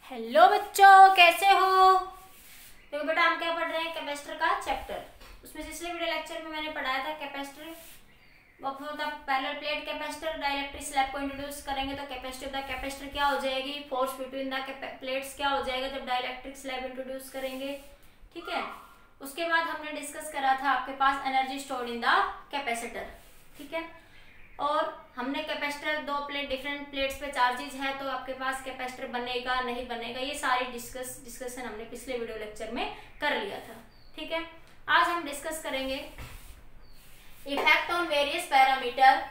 Hello बच्चों, कैसे हो? देखो बेटा, हम क्या पढ़ रहे हैं, कैपेसिटर का चैप्टर। उसमें पिछले वीडियो लेक्चर में मैंने पढ़ाया था capacitor parallel plate capacitor dielectric slab को इंट्रोड्यूस करेंगे तो कैपेसिटी ऑफ द कैपेसिटर क्या हो जाएगी, फोर्स बिटवीन द प्लेट्स क्या हो जाएगा जब डाइलेक्ट्रिक स्लैब इंट्रोड्यूस करेंगे। ठीक है, उसके बाद हमने डिस्कस करा था आपके पास energy stored in the capacitor. ठीक है, और हमने कैपेसिटर दो डिफरेंट प्लेट्स पे चार्जेज है तो आपके पास कैपेसिटर बनेगा नहीं बनेगा, ये सारी डिस्कशन हमने पिछले वीडियो लेक्चर में कर लिया था। ठीक है, आज हम डिस्कस करेंगे effect on various parameter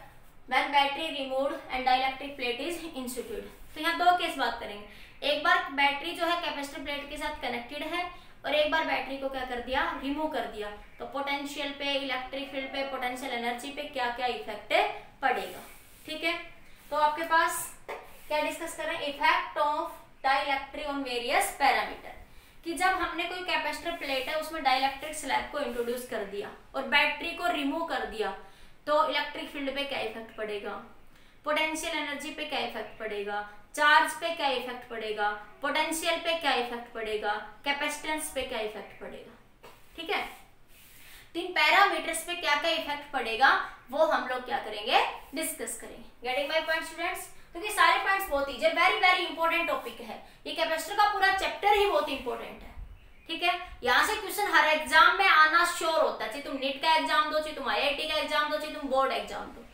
when battery removed and dielectric plate is institute. तो यहाँ दो केस बात करेंगे, एक बार बैटरी जो है कैपेसिटर प्लेट के साथ कनेक्टेड है और एक बार बैटरी को क्या कर दिया, रिमूव कर दिया, तो पोटेंशियल पे, इलेक्ट्रिक फील्ड पे, पोटेंशियल एनर्जी पे क्या क्या इफेक्ट पड़ेगा। ठीक है, तो आपके पास क्या डिस्कस कर रहे हैं, effect of dielectric on various parameter, कि जब हमने कोई कैपेसिटर प्लेट है उसमें डाइलेक्ट्रिक स्लैब को इंट्रोड्यूस कर दिया और बैटरी को रिमूव कर दिया तो इलेक्ट्रिक फील्ड पे क्या इफेक्ट पड़ेगा, पोटेंशियल एनर्जी पे क्या इफेक्ट पड़ेगा, चार्ज पे क्या इफेक्ट पड़ेगा, पोटेंशियल पे क्या इफेक्ट पड़ेगा, कैपेसिटेंस पे क्या इफेक्ट पड़ेगा। ठीक है, इन पैरामीटर्स पे क्या क्या इफेक्ट पड़ेगा वो हम लोग क्या करेंगे, डिस्कस करेंगे। Getting my point students? क्योंकि सारे पॉइंट्स बहुत ही वेरी वेरी इंपॉर्टेंट टॉपिक है, ये कैपेसिटर का पूरा चैप्टर ही बहुत इंपॉर्टेंट है। ठीक है, यहाँ से क्वेश्चन हर एग्जाम में आना श्योर होता है, चाहे तुम नीट का एग्जाम दो, चाहे तुम IIT का एग्जाम दो, चाहे तुम बोर्ड एग्जाम दो,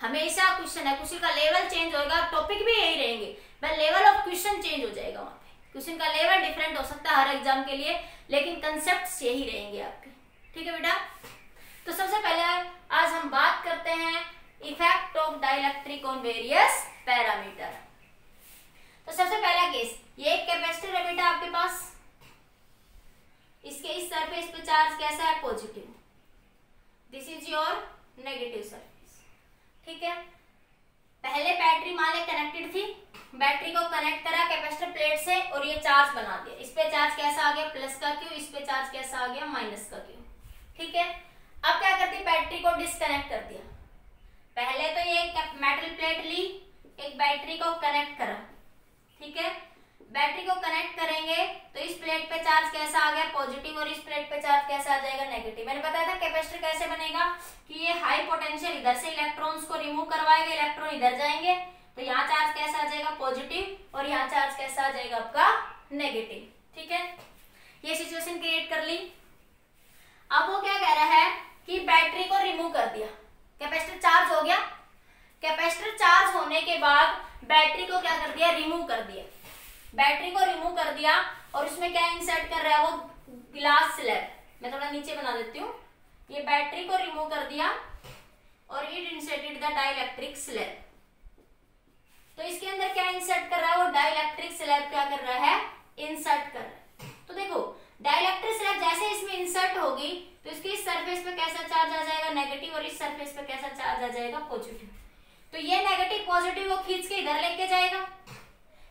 हमेशा क्वेश्चन है। क्वेश्चन का लेवल चेंज होगा, टॉपिक भी यही रहेंगे, पर लेवल ऑफ क्वेश्चन चेंज हो जाएगा। वहां पे क्वेश्चन का लेवल डिफरेंट हो सकता है हर एग्जाम के लिए, लेकिन कंसेप्ट यही रहेंगे आपके। ठीक है बेटा, तो सबसे पहले आज हम बात करते हैं effect of dielectric on various parameter. तो सबसे पहला केस, ये एक कैपेसिटर है बेटा आपके पास, इसके इस सरफेस पे चार्ज कैसा है, positive, this is your negative surface. ठीक है, पहले बैटरी मान ले कनेक्टेड थी, बैटरी को कनेक्ट करा कैपेसिटर प्लेट से और ये चार्ज बना दिया, इस पे चार्ज कैसा आ गया, प्लस का क्यू, इस पे चार्ज कैसा आ गया, माइनस का क्यू। ठीक है, अब क्या करती, बैटरी को डिस्कनेक्ट कर दिया। पहले तो ये मेटल प्लेट ली, एक बैटरी को कनेक्ट करा। ठीक है, बैटरी को कनेक्ट करेंगे तो इस प्लेट पे चार्ज कैसा आ गया, पॉजिटिव, और इस प्लेट पे चार्ज कैसा आ जाएगा, नेगेटिव। मैंने बताया था कैपेसिटर कैसे बनेगा कि ये हाई पोटेंशियल इधर से इलेक्ट्रॉन्स को रिमूव करवाएगा, इलेक्ट्रॉन इधर जाएंगे तो यहाँ चार्ज कैसा आ जाएगा, पॉजिटिव, और यहाँ चार्ज कैसा आ जाएगा आपका, नेगेटिव। ठीक है, ये सिचुएशन क्रिएट कर ली। अब वो क्या कह रहा है कि बैटरी को रिमूव कर दिया, कैपेसिटर चार्ज हो गया, कैपेसिटर चार्ज होने के बाद बैटरी को क्या कर दिया, रिमूव कर दिया, बैटरी को रिमूव कर दिया और उसमें क्या इंसर्ट कर रहा है, वो ग्लास स्लैब। मैं थोड़ा नीचे बना देती हूँ, ये बैटरी को रिमूव कर दिया और it inserted the dielectric slab. तो इसके अंदर क्या इंसर्ट कर रहा है, वो डाइलेक्ट्रिक स्लैब क्या कर रहा है, इंसर्ट कर रहा है। तो देखो डाइलेक्ट्रिक स्लैब जैसे इसमें इंसर्ट होगी तो इसकी इस सरफेस पे कैसा चार्ज आ जाएगा, नेगेटिव, और इस सरफेस पे कैसा चार्ज आ जाएगा, पॉजिटिव। तो ये नेगेटिव पॉजिटिव को खींच के इधर लेके जाएगा,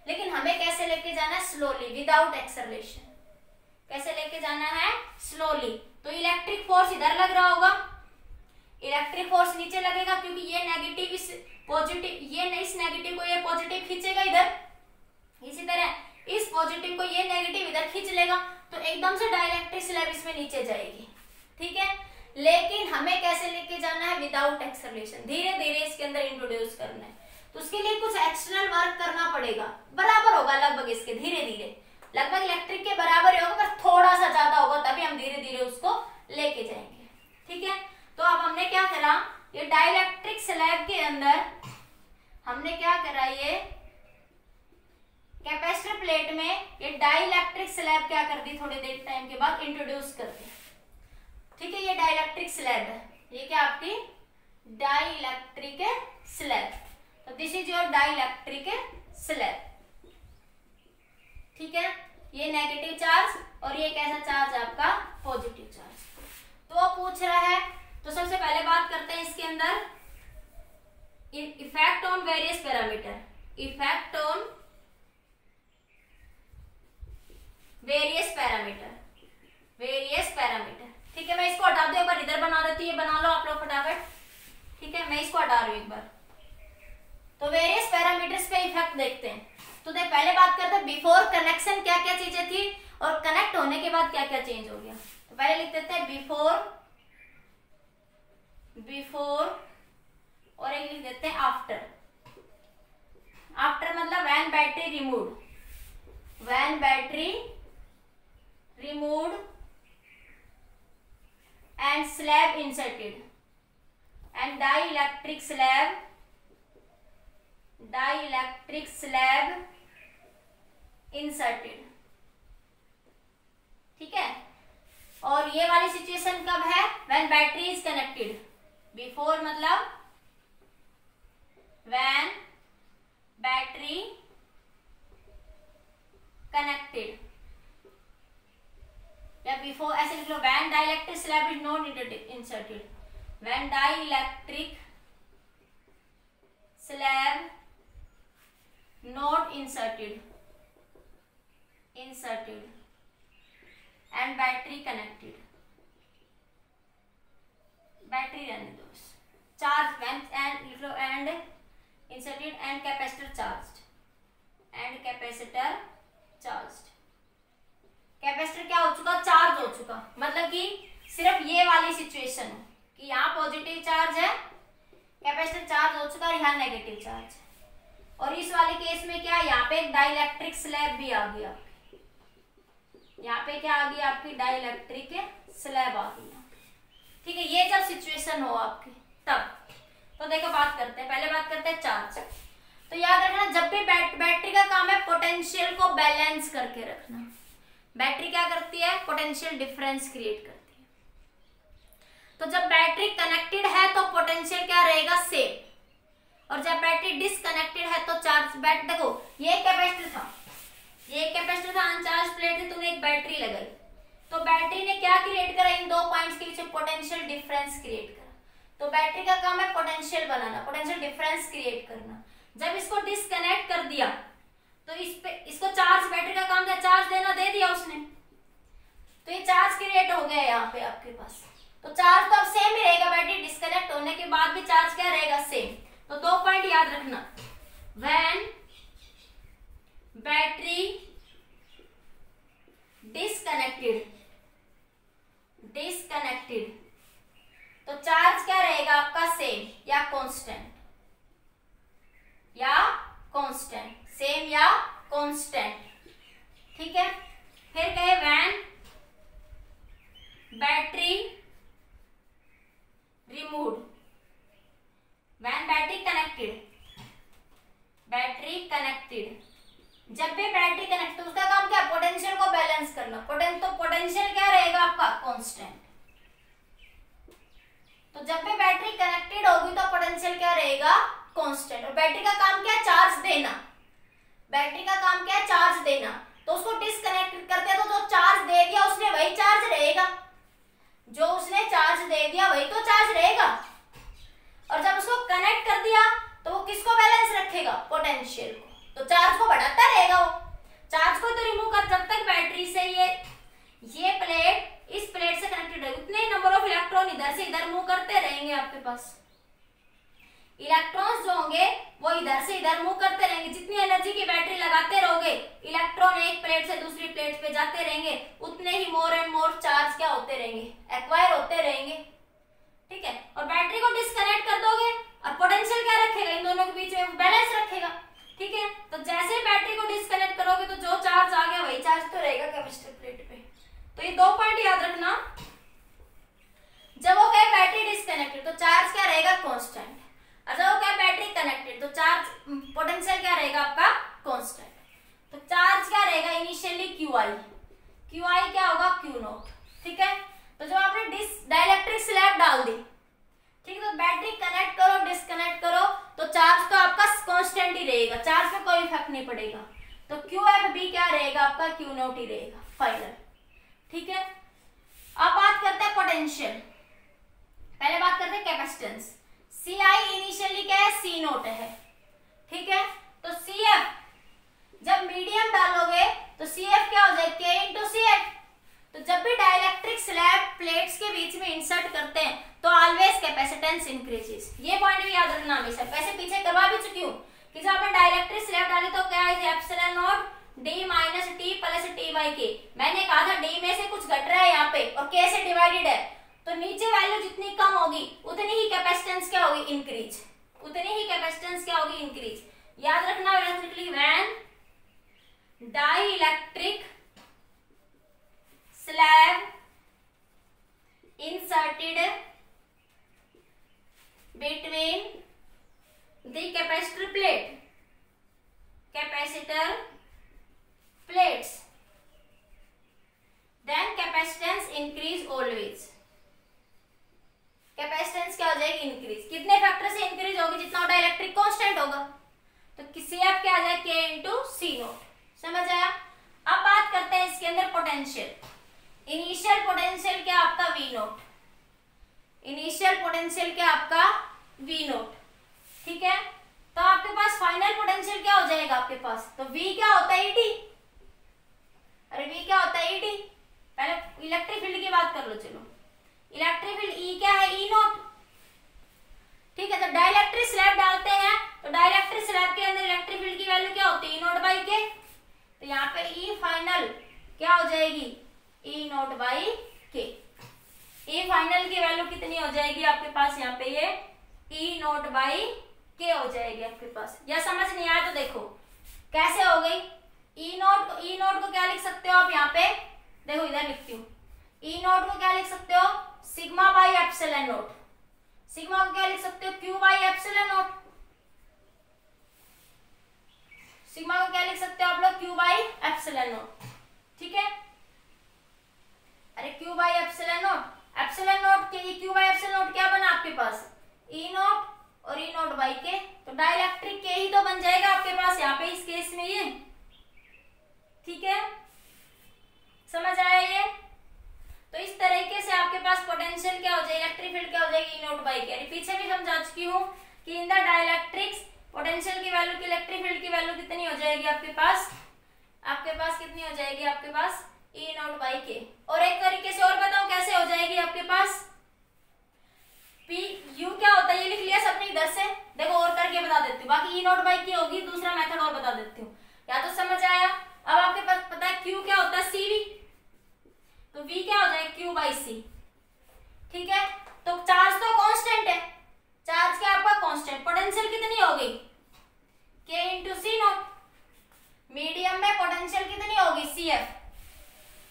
लेकिन हमें कैसे लेके जाना है, स्लोली, विदाउट एक्सेलरेशन। कैसे लेके जाना है, स्लोली। तो इलेक्ट्रिक फोर्स इधर लग रहा होगा, इलेक्ट्रिक फोर्स नीचे लगेगा क्योंकि ये नेगेटिव इस पॉजिटिव, ये इस नेगेटिव को ये पॉजिटिव खींचेगा इधर, इसी तरह इस पॉजिटिव को ये नेगेटिव इधर खींच लेगा, तो एकदम से डाइलेक्ट्रिक स्लैब इसमें नीचे जाएगी। ठीक है, लेकिन हमें कैसे लेके जाना है, विदाउट एक्सेलरेशन, धीरे धीरे इसके अंदर इंट्रोड्यूस करना है। तो उसके लिए कुछ एक्सटर्नल वर्क करना पड़ेगा, बराबर होगा लगभग इसके, धीरे धीरे लगभग इलेक्ट्रिक के बराबर होगा, पर थोड़ा सा ज्यादा होगा, तभी हम धीरे धीरे उसको लेके जाएंगे। ठीक है, तो अब हमने क्या करा, ये डाइलेक्ट्रिक स्लैब के अंदर हमने क्या करा, ये कैपेसिटर प्लेट में ये डाइलेक्ट्रिक स्लैब क्या कर दी, थोड़ी देर टाइम के बाद इंट्रोड्यूस कर दी। ठीक है, ये डाइलेक्ट्रिक स्लैब है, ये क्या आपकी डाइलेक्ट्रिक स्लैब, तो this is your dielectric slab. ठीक है, ये नेगेटिव चार्ज और ये कैसा चार्ज आपका, पॉजिटिव चार्ज। तो वो पूछ रहा है, तो सबसे पहले बात करते हैं इसके अंदर effect on various parameter, effect on various parameter, various parameter. ठीक है, मैं इसको हटा दूं, एक बार इधर बना देती हूँ, ये बना लो आप लोग फटाफट। ठीक है, मैं इसको हटा रही हूँ एक बार। तो वेरियस पैरामीटर्स पे इफेक्ट देखते हैं। तो देख पहले बात करते हैं बिफोर कनेक्शन क्या क्या चीजें थी और कनेक्ट होने के बाद क्या क्या चेंज हो गया। तो पहले लिख देते हैं बिफोर और एक लिख देते हैं आफ्टर। आफ्टर मतलब when battery removed and slab inserted and dielectric slab inserted। ठीक है, और ये वाली सिचुएशन कब है? when battery is connected। before मतलब when battery connected, या before ऐसे लिख लो when dielectric slab is not inserted, when dielectric slab not inserted and battery connected, battery रहने दो, charge when and inserted and capacitor charged, capacitor क्या हो चुका? Charge हो चुका। मतलब कि सिर्फ ये वाली सिचुएशन है कि यहाँ पॉजिटिव चार्ज है, कैपेसिटर चार्ज हो चुका और यहाँ नेगेटिव चार्ज है। और इस वाले केस में क्या, यहाँ पे एक डाइलेक्ट्रिक स्लैब भी आ गया, यहाँ पे क्या आ गया आपकी? डाइलेक्ट्रिक स्लैब आ गया। ठीक है, ये जब सिचुएशन हो आपकी तब। तो देखो बात करते हैं, पहले बात करते हैं चार्ज। तो याद रखना जब भी बैटरी का काम है पोटेंशियल को बैलेंस करके रखना। बैटरी क्या करती है? पोटेंशियल डिफरेंस क्रिएट करती है। तो जब बैटरी कनेक्टेड है तो पोटेंशियल क्या रहेगा? सेम। और जब बैटरी डिसकनेक्टेड है तो चार्ज देखो ये कैपेसिटर था, अनचार्ज प्लेट थी, तुमने एक बैटरी लगाई तो बैटरी ने क्या क्रिएट करा? इन दो पॉइंट्स के बीच पोटेंशियल डिफरेंस क्रिएट करा। तो बैटरी का काम है पोटेंशियल बनाना, पोटेंशियल डिफरेंस क्रिएट करना। जब इसको डिसकनेक्ट कर दिया तो इसको चार्ज, बैटरी का काम था चार्ज देना, दे दिया उसने, तो ये चार्ज क्रिएट हो गया यहाँ पे आपके पास। तो चार्ज तो अब सेम ही रहेगा, बैटरी डिस्कनेक्ट होने के बाद भी चार्ज क्या रहेगा? सेम। तो दो पॉइंट याद रखना, व्हेन बैटरी डिसकनेक्टेड तो चार्ज क्या रहेगा आपका? सेम या कांस्टेंट, सेम या कांस्टेंट। ठीक है, फिर कहे when battery removed, when battery connected, जब भी बैटरी कनेक्ट, तो उसका काम क्या? पोटेंशियल को बैलेंस करना। तो पोटेंशियल क्या रहेगा आपका? कांस्टेंट। तो जब भी बैटरी कनेक्टेड होगी तो पोटेंशियल क्या रहेगा? कांस्टेंट। और बैटरी का काम क्या है? चार्ज देना। बैटरी का काम क्या है? चार्ज देना। तो उसको डिस्कनेक्ट करते हैं तो जो चार्ज दे दिया उसने वही चार्ज रहेगा, जो उसने चार्ज दे दिया वही तो चार्ज रहेगा। और जब उसको कनेक्ट कर दिया तो वो किसको बैलेंस रखेगा? पोटेंशियल को। तो चार्ज को बढ़ाता रहेगा वो, चार्ज को तो रिमूव कर, जब तक बैटरी से ये प्लेट इस प्लेट से कनेक्टेड है उतने ही नंबर ऑफ इलेक्ट्रॉन इधर से इधर मूव करते रहेंगे। आपके पास इलेक्ट्रॉन्स जो होंगे वो इधर से इधर मूव करते रहेंगे। जितनी एनर्जी की बैटरी लगाते रहोगे, इलेक्ट्रॉन एक प्लेट से दूसरी प्लेट पे जाते रहेंगे, उतने ही मोर एंड मोर चार्ज क्या होते रहेंगे? एक्वायर होते रहेंगे। ठीक है, और बैटरी को डिस्कनेक्ट कर दोगे और पोटेंशियल क्या रखेगा? इन दोनों के बीच में बैलेंस रखेगा। ठीक है, तो जैसे बैटरी को डिस्कनेक्ट करोगे तो जो चार्ज आ गया वही चार्ज तो रहेगा कैपेसिटर प्लेट पे। तो ये दो पॉइंट याद रखना, जब वो कहे बैटरी डिस्कनेक्टेड तो चार्ज क्या रहेगा? कांस्टेंट। और जब वो कहे बैटरी कनेक्टेड तो चार्ज, पोटेंशियल क्या रहेगा आपका? कांस्टेंट। तो चार्ज क्या रहेगा? इनिशियली QI क्या होगा? Q not. ठीक है, तो जब आपने डाइलेक्ट्रिक स्लैब डाल दी, ठीक है, तो बैटरी कनेक्ट करो डिस्कनेक्ट करो तो चार्ज तो आपका कांस्टेंट ही रहेगा, चार्ज पे कोई इफेक्ट नहीं पड़ेगा। तो QFB क्या रहेगा आपका? Q नॉट ही रहेगा फाइनल। ठीक है, अब बात करते हैं पोटेंशियल। पहले बात करते हैं कैपेसिटेंस। CI इनिशियली क्या है? C नॉट है। ठीक है, तो CF जब मीडियम डालोगे तो CF क्या हो जाएगा? K into CF। तो जब भी डाइलेक्ट्रिक स्लैब प्लेट्स के बीच में इंसर्ट करते हैं तो ऑलवेज कैपेसिटेंस इंक्रीजेस। ये पॉइंट भी याद रखना हमेशा, वैसे पीछे करवा भी चुकी हूँ कि जब आपने डाइलेक्ट्रिक स्लैब डाली तो क्या है epsilon not D minus T plus T by के। मैंने कहा था डी में से कुछ घट रहा है यहाँ पे और के से डिवाइडेड है, तो नीचे वैल्यू जितनी कम होगी उतनी ही कैपेसिटेंस क्या होगी इंक्रीज, उतनी ही कैपेसिटेंस क्या होगी इंक्रीज। याद रखना electrically when dielectric slab inserted between the capacitor plates then capacitance increase always। Capacitance क्या हो जाएगी इंक्रीज, कितने फैक्टर से इंक्रीज होगी, जितना डाइलेक्ट्रिक कांस्टेंट होगा, तो CF क्या आ जाए K इंटू सी नोट। समझ आया। अब बात करते हैं इसके अंदर पोटेंशियल। इनिशियल पोटेंशियल क्या आपका V नोट, इनिशियल पोटेंशियल क्या आपका V नोट, ठीक है। तो आपके पास फाइनल पोटेंशियल क्या हो जाएगा आपके पास, तो V क्या होता है ED, अरे V क्या होता है ED। पहले इलेक्ट्रिक फील्ड की बात कर लो, चलो इलेक्ट्रिक फील्ड E क्या है E नोट, ठीक है। तो डाइलेक्ट्रिक स्लैब डालते हैं तो डाइलेक्ट्रिक स्लैब के अंदर इलेक्ट्रिक फील्ड की वैल्यू क्या होती है E नोट बाई के, तो यहाँ पे E फाइनल क्या हो जाएगी E नोट बाई के। E फाइनल की वैल्यू कितनी हो जाएगी आपके पास यहाँ पे ये E नोट बाई के हो जाएगी आपके पास। या समझ नहीं आया तो देखो कैसे हो गई। E नोट को क्या लिख सकते हो आप यहाँ पे, देखो इधर लिखती हूँ। E नोट को क्या लिख सकते हो sigma by epsilon note, sigma को क्या लिख सकते हो Q by epsilon note, sigma को क्या लिख सकते हो आप लोग Q बाई एप्सिलॉन नोट, ठीक है। अरे Q by epsilon note, epsilon note के Q बाई एप्सिलॉन नोट क्या बना आपके पास E नोट और E नोट बाई के, तो डाइलेक्ट्रिक के ही तो बन जाएगा आपके पास यहाँ पे इस केस में ये, ठीक है। समझ आया ये। तो इस तरीके से आपके पास पोटेंशियल क्या हो जाएगी, इलेक्ट्रिक फील्ड क्या हो जाएगी E नोट बाई के। पीछे भी समझा चुकी हूँ कि इन द डाइलेक्ट्रिक्स पोटेंशियल की वैल्यू की इलेक्ट्रिक फील्ड की वैल्यू कितनी हो जाएगी आपके पास कितनी हो जाएगी आपके पास E नोट बाई के। और एक तरीके से और बताऊं कैसे हो जाएगी आपके पास P U क्या होता है, ये लिख लिया सबने इधर से, देखो और करके बता देती हूँ, बाकी E नोट बाई के होगी, दूसरा मेथड और बता देती हूँ, या तो समझ आया। अब आपके पास पता है Q क्या होता है CV, तो V क्या हो जाएगा Q बाई C, ठीक है। तो चार्ज तो कांस्टेंट है, चार्ज क्या आपका कांस्टेंट, पोटेंशियल कितनी हो गई K इंटू सी नोट, मीडियम में पोटेंशियल कितनी होगी CF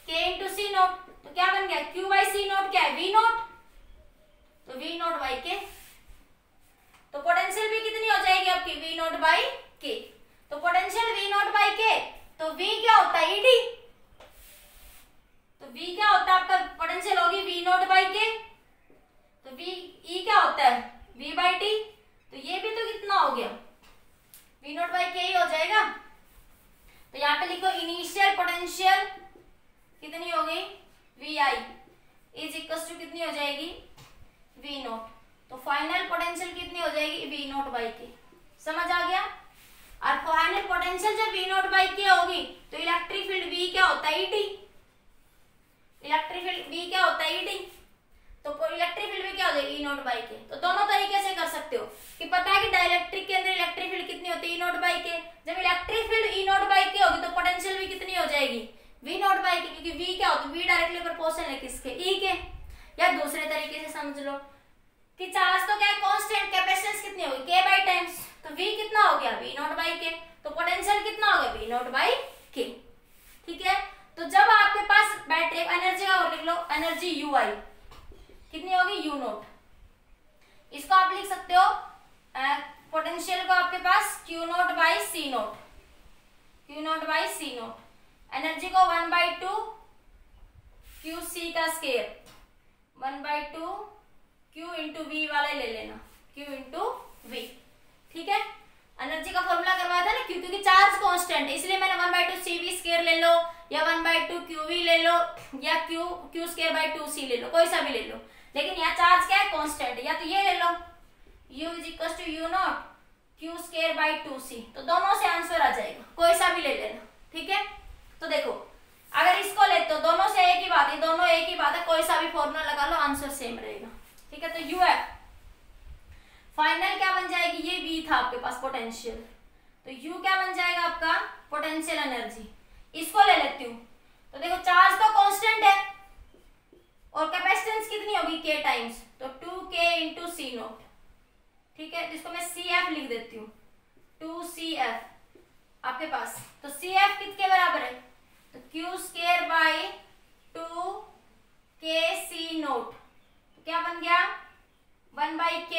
K इंटू सी नोट, तो क्या बन गया Q बाई सी नोट क्या है V नोट, तो V नोट बाई के। तो पोटेंशियल भी कितनी हो जाएगी आपकी V नोट बाई के, तो पोटेंशियल V नोट बाई के, तो V क्या होता है ED, तो V क्या होता है आपका पोटेंशियल होगी V नोट बाई के, तो V E क्या होता है V बाई T, तो ये भी तो कितना हो गया V नोट बाई के ही हो जाएगा। तो यहाँ पे लिखो इनिशियल पोटेंशियल कितनी हो गई VI इज इक्वल टू कितनी हो जाएगी V नोट, तो फाइनल पोटेंशियल कितनी हो जाएगी V नोट बाई के। समझ आ गया। और फाइनल पोटेंशियल जब V नोट बाई के होगी तो इलेक्ट्रिक फील्ड V क्या होता है ED, इलेक्ट्रिक फील्ड V क्या होता है ED, तो इलेक्ट्रिक फील्ड भी क्या हो जाएगी E नोट बाई के। तो दोनों तरीके से कर सकते हो कि पता है कि डाइलेक्ट्रिक के अंदर इलेक्ट्रिक फील्ड कितनी होती है E नोट बाई के, जब electric field E note by के होगी तो पोटेंशियल भी कितनी हो जाएगी V नोट बाई के, क्योंकि V क्या होता है V डायरेक्टली प्रोपोर्शनल है किसके E के। या दूसरे तरीके से समझ लो कि चार्ज तो क्या है कांस्टेंट, कैपेसिटेंस कितनी होगी K बाई टाइम्स, तो V कितना हो गया V नोट बाई के, तो पोटेंशियल कितना हो गया V नोट बाई के, ठीक है। तो जब आपके पास बैटरी एनर्जी का और लिख लो एनर्जी UI कितनी होगी U नोट, इसको आप लिख सकते हो पोटेंशियल को आपके पास Q note by C note, Q note by C note, energy को 1/2 QC का स्क्वायर 1/2 Q इंटू V वाला ले लेना Q इंटू V, ठीक है। एनर्जी का फॉर्मूला करवाया था ना Q, क्योंकि चार्ज कांस्टेंट है इसलिए मैंने 1/2 CV स्क्वायर ले लो या 1/2 QV ले लो या Q स्क्वायर बाई 2C ले लो, कोई सा भी ले लो, लेकिन यहाँ चार्ज क्या है कांस्टेंट, या तो ये ले लो U is equal to U naught Q square by 2C, तो दोनों से आंसर आ जाएगा, कोई सा भी ले लेना, ठीक है। तो देखो अगर इसको ले तो दोनों से एक ही बात है, दोनों एक ही बात है, कोई सा भी फॉर्मूला लगा लो आंसर सेम रहेगा, ठीक है। तो UF फाइनल क्या बन जाएगी, ये V था आपके पास पोटेंशियल, तो U क्या बन जाएगा आपका पोटेंशियल एनर्जी। इसको ले लेती हूँ, तो देखो चार्ज तो कांस्टेंट है और कैपेसिटेंस कितनी होगी K टाइम्स, तो 2K इंटू सी नोट, ठीक है, जिसको मैं CF लिख देती हूँ, 2CF आपके पास। तो CF किसके बराबर है, तो Q square by 2K C naught, तो क्या बन गया 1/K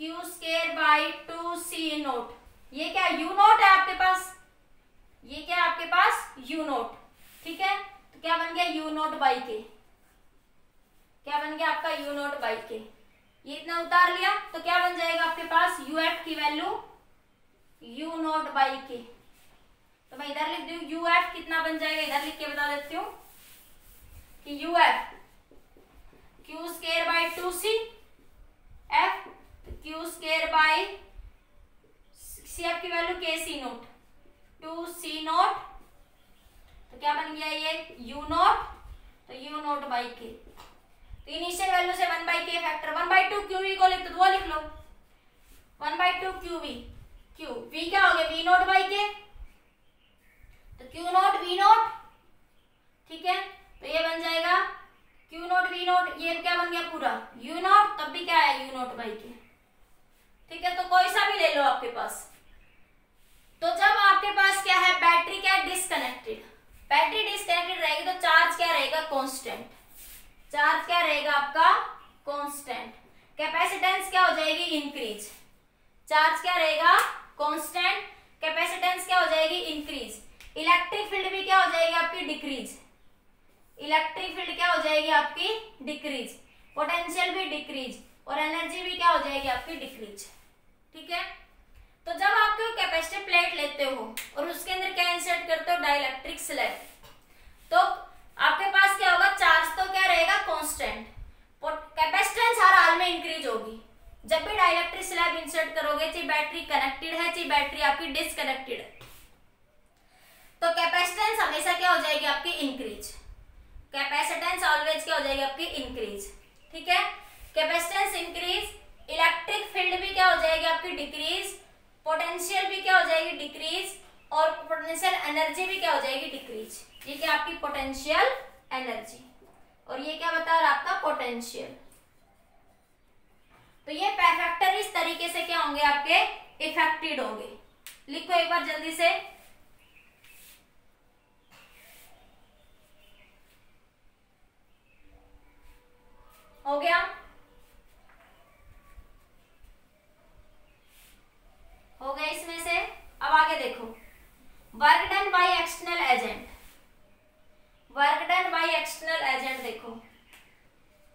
Q square by 2C note. ये क्या U नोट है आपके पास, ये क्या है आपके पास U नोट, ठीक है, तो क्या बन गया U नोट बाई K, क्या बन गया आपका U नोट बाई K। ये इतना उतार लिया तो क्या बन जाएगा आपके पास UF की value U note by K। तो मैं इधर लिख दूं UF कितना बन जाएगा, इधर लिख के बता देती हूँ कि UF Q square by 2C F Q square by CF की वैल्यू K सी नोट 2C नोट, तो क्या बन गया ये U नोट, तो U नोट बाई K। तो इनिशियल वैल्यू से 1/K फैक्टर 1/2 QV को लिख दो, वो लिख लो 1/2 QV, Q V क्या हो गया V नोट बाई K, तो Q नोट V नोट, ठीक है, तो ये बन जाएगा Q नोट V नोट, ये क्या बन गया पूरा U नोट, तब भी क्या है U नोट बाई K, ठीक है। तो कोई सा भी ले लो आपके पास। तो जब आपके पास क्या है बैटरी क्या है डिस्कनेक्टेड, बैटरी डिस्कनेक्टेड रहेगी तो चार्ज क्या रहेगा कांस्टेंट, चार्ज क्या रहेगा आपका कांस्टेंट, कैपेसिटेंस क्या हो जाएगी इंक्रीज, चार्ज क्या रहेगा कांस्टेंट, कैपेसिटेंस क्या हो जाएगी इंक्रीज, इलेक्ट्रिक फील्ड भी क्या हो जाएगी आपकी डिक्रीज, इलेक्ट्रिक फील्ड क्या हो जाएगी आपकी डिक्रीज, पोटेंशियल भी डिक्रीज और एनर्जी भी क्या हो जाएगी आपकी डिक्रीज, ठीक है। तो जब आप कोई कैपेसिटिव प्लेट लेते हो और उसके अंदर क्या इंसर्ट करते हो डाइलेक्ट्रिक स्लैब, तो आपके पास क्या होगा चार्ज तो क्या रहेगा कांस्टेंट, कैपेसिटेंस हर हाल में इंक्रीज होगी। जब भी डाइलेक्ट्रिक स्लैब इंसर्ट करोगे चाहे बैटरी कनेक्टेड है चाहे बैटरी आपकी डिसकनेक्टेड है, तो कैपेसिटेंस हमेशा क्या हो जाएगी आपकी इंक्रीज, कैपेसिटेंस ऑलवेज क्या हो जाएगी आपकी इंक्रीज, ठीक है। कैपेसिटेंस इंक्रीज, इलेक्ट्रिक फील्ड भी क्या हो जाएगी आपकी डिक्रीज, पोटेंशियल भी क्या हो जाएगी डिक्रीज और पोटेंशियल एनर्जी भी क्या हो जाएगी डिक्रीज। ये क्या आपकी पोटेंशियल एनर्जी और ये क्या बता रहा आपका पोटेंशियल। तो ये फैक्टर इस तरीके से क्या होंगे आपके इफेक्टेड होंगे। लिखो एक बार जल्दी से, हो गया, हो गया इसमें से। अब आगे देखो work done by external agent, work done by external agent, देखो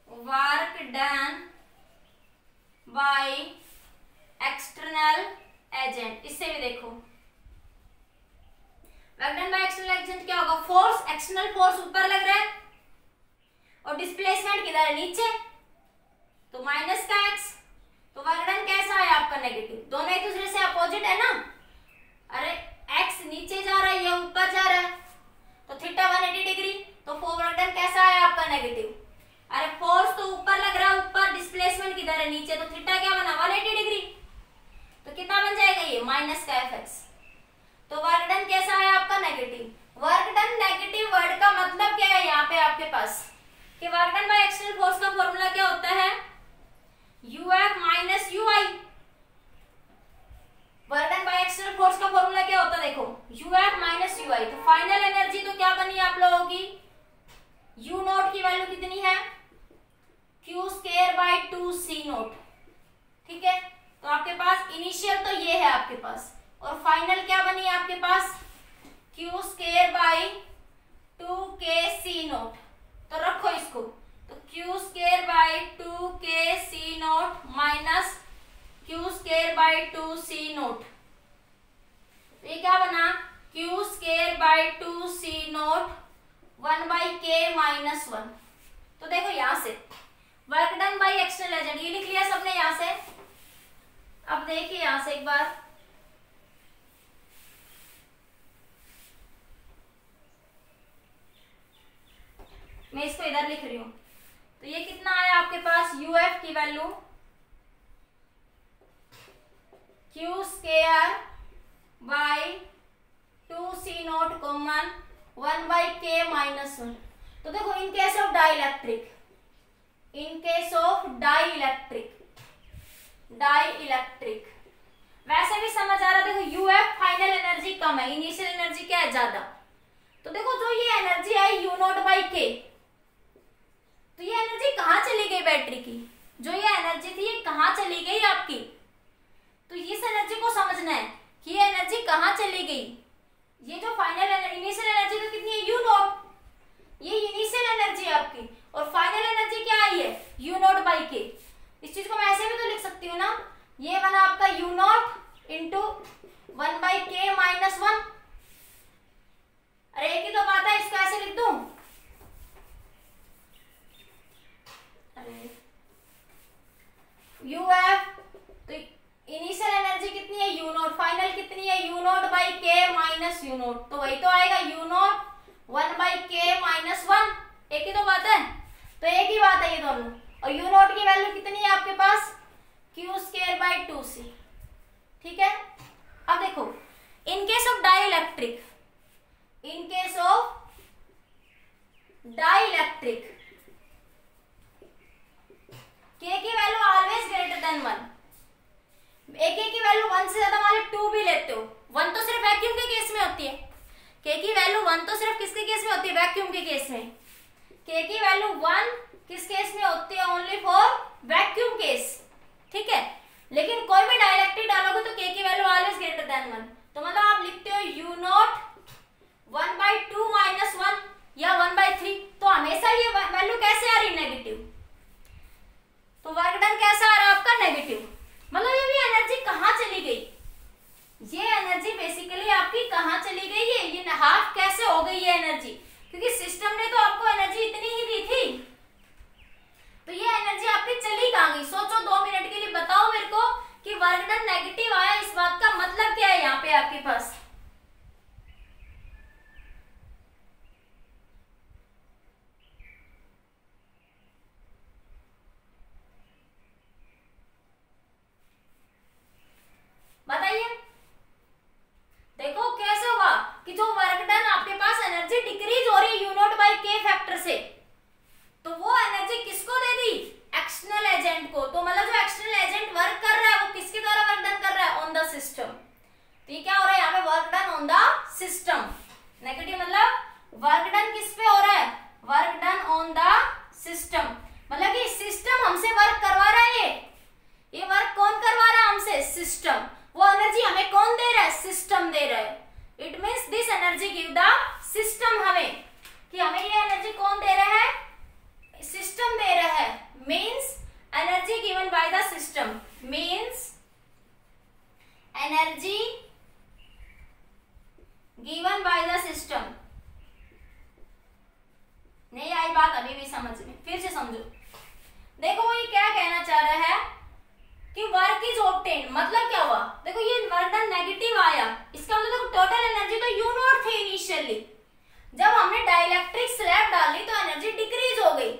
work done by external agent, इससे भी देखो work done by external agent क्या होगा, फोर्स एक्सटर्नल फोर्स ऊपर लग रहा है और डिस्प्लेसमेंट किधर है नीचे, तो माइनस का एक्स, तो वर्क डन कैसा है आपका नेगेटिव, दोनों एक दूसरे से अपोजिट है ना, अरे एक्स नीचे जा रहा है या ऊपर जा रहा है, तो थीटा 180 डिग्री, तो वर्क डन कैसा है आपका नेगेटिव, अरे फोर्स तो ऊपर लग रहा है ऊपर, डिस्प्लेसमेंट किधर है नीचे, तो थीटा क्या बना 180 डिग्री, तो कितना बन जाएगा ये माइनस का एफ एक्स। तो वर्क डन कैसा है आपका negative, work done negative word का मतलब क्या है यहाँ पे आपके पास कि work done by external force का फॉर्मूला क्या होता है UF minus UI, work done by external force का फॉर्मूला क्या होता है देखो UF माइनस UI, तो फाइनल एनर्जी तो क्या बनी आप लोगों की U नोट की वैल्यू कितनी है Q square bye 2C note, ठीक है। तो आपके पास इनिशियल तो ये है आपके पास और फाइनल क्या बनी है आपके पास Q square bye 2KC note, तो रखो इसको, तो Q square bye 2KC note minus Q square bye 2C note, तो ये क्या बना Q square bye 2C note 1/K minus 1। तो देखो यहां से work done by external agent ये लिख लिया सबने यहां से। अब देखिए यहां से एक बार, मैं इसको इधर लिख रही हूं, तो ये कितना आया आपके पास UF की value Q square by 2c0 common 1/k minus 1। तो देखो in case of dielectric, in case of dielectric वैसे भी समझ आ रहा है। देखो यूएफ फाइनल एनर्जी कम है, इनिशियल एनर्जी क्या है ज्यादा। तो देखो जो ये एनर्जी आई U0/k, तो ये एनर्जी कहाँ चली गई बैटरी की, जो ये एनर्जी थी ये कहाँ चली गई आपकी। तो इस एनर्जी को समझना है कि ये एनर्जी कहाँ चली गई। ये जो फाइनल इनिशियल एनर्जी तो कितनी है U0, ये इनिशियल एनर्जी है आपकी, और फाइनल एनर्जी क्या आई है U0/k। इस चीज को मैं ऐसे भी तो लिख सकती हूँ ना, ये बना आपका U0 इंटू 1/k माइनस 1। अरे एक ही तो बात है, इसको ऐसे लिख दूं। अरे UF तो इनिशियल एनर्जी कितनी है U0, फाइनल कितनी है U0/k माइनस U0, तो वही तो आएगा U0 1/k माइनस 1। एक ही तो बात है, तो एक ही बात है ये दोनों। और U0 की वैल्यू कितनी है आपके पास Q²/2c। ठीक है, अब देखो in case of dielectric, in case of dielectric K की value always greater than 1। K की वैल्यू 1 से ज्यादा मान लो 2 भी लेते हो, 1 तो सिर्फ वैक्यूम के केस में होती है। K की वैल्यू 1 तो सिर्फ किसके केस में होती है, वैक्यूम के केस में। K की वैल्यू 1 किस केस में होती है, ओनली फॉर वैक्यूम केस। ठीक है, लेकिन कोई भी डाइलेक्ट्रिक डालोगे तो K की वैल्यू ऑलवेज ग्रेटर देन 1। तो मतलब आप लिखते हो U0 1/2 माइनस 1 या 1/3, तो हमेशा ये वैल्यू कैसे आ रही, नेगेटिव। तो वर्क डन कैसा आ रहा है आपका, नेगेटिव। मतलब ये भी एनर्जी कहाँ चली गई, ये एनर्जी बेसिकली आपकी कहाँ चली गई है, ये हाफ कैसे हो गई ये एनर्जी, क्योंकि सिस्टम ने तो आपको एनर्जी इतनी ही दी थी, तो ये एनर्जी आपकी चली कहाँ गई। सोचो 2 मिनट के लिए, बताओ मेरे को कि वर्क डन नेगेटिव आया, इस बात का मतलब क्या है यहाँ पे आपके पास। बताइए, देखो कैसे होगा कि जो वर्क डन आपके पास एनर्जी डिक्रीज हो रही है U0/k फैक्टर से, तो वो एनर्जी किसको दे दी, एक्सटर्नल एजेंट को। तो मतलब जो एक्सटर्नल एजेंट वर्क कर रहा है वो किसके द्वारा वर्क डन कर रहा है, ऑन द सिस्टम। तो ये क्या हो रहा है यहाँ पे, work done on the system. Negative मतलब वर्क डन किस पे हो रहा है, work done on the system, मतलब कि सिस्टम हमसे वर्क करवा रहा है। ये वर्क कौन करवा रहा है हमसे, सिस्टम। वो एनर्जी हमें कौन दे रहा है, सिस्टम दे रहा है। It means this energy give the system, हमें कि हमें ये एनर्जी कौन दे रहा है, सिस्टम दे रहा है। Means energy given by the system, means energy given by the system. नहीं आई बात अभी भी समझ में, फिर से समझो। देखो ये क्या कहना चाह रहा है कि वर्क इज ऑब्टेन्ड, मतलब क्या हुआ, देखो ये वर्क डन नेगेटिव आया, इसका मतलब देखो टोटल एनर्जी तो U0 थी इनिशियली, जब हमने डाइलेक्ट्रिक स्लैब डाली तो एनर्जी डिक्रीज हो गई।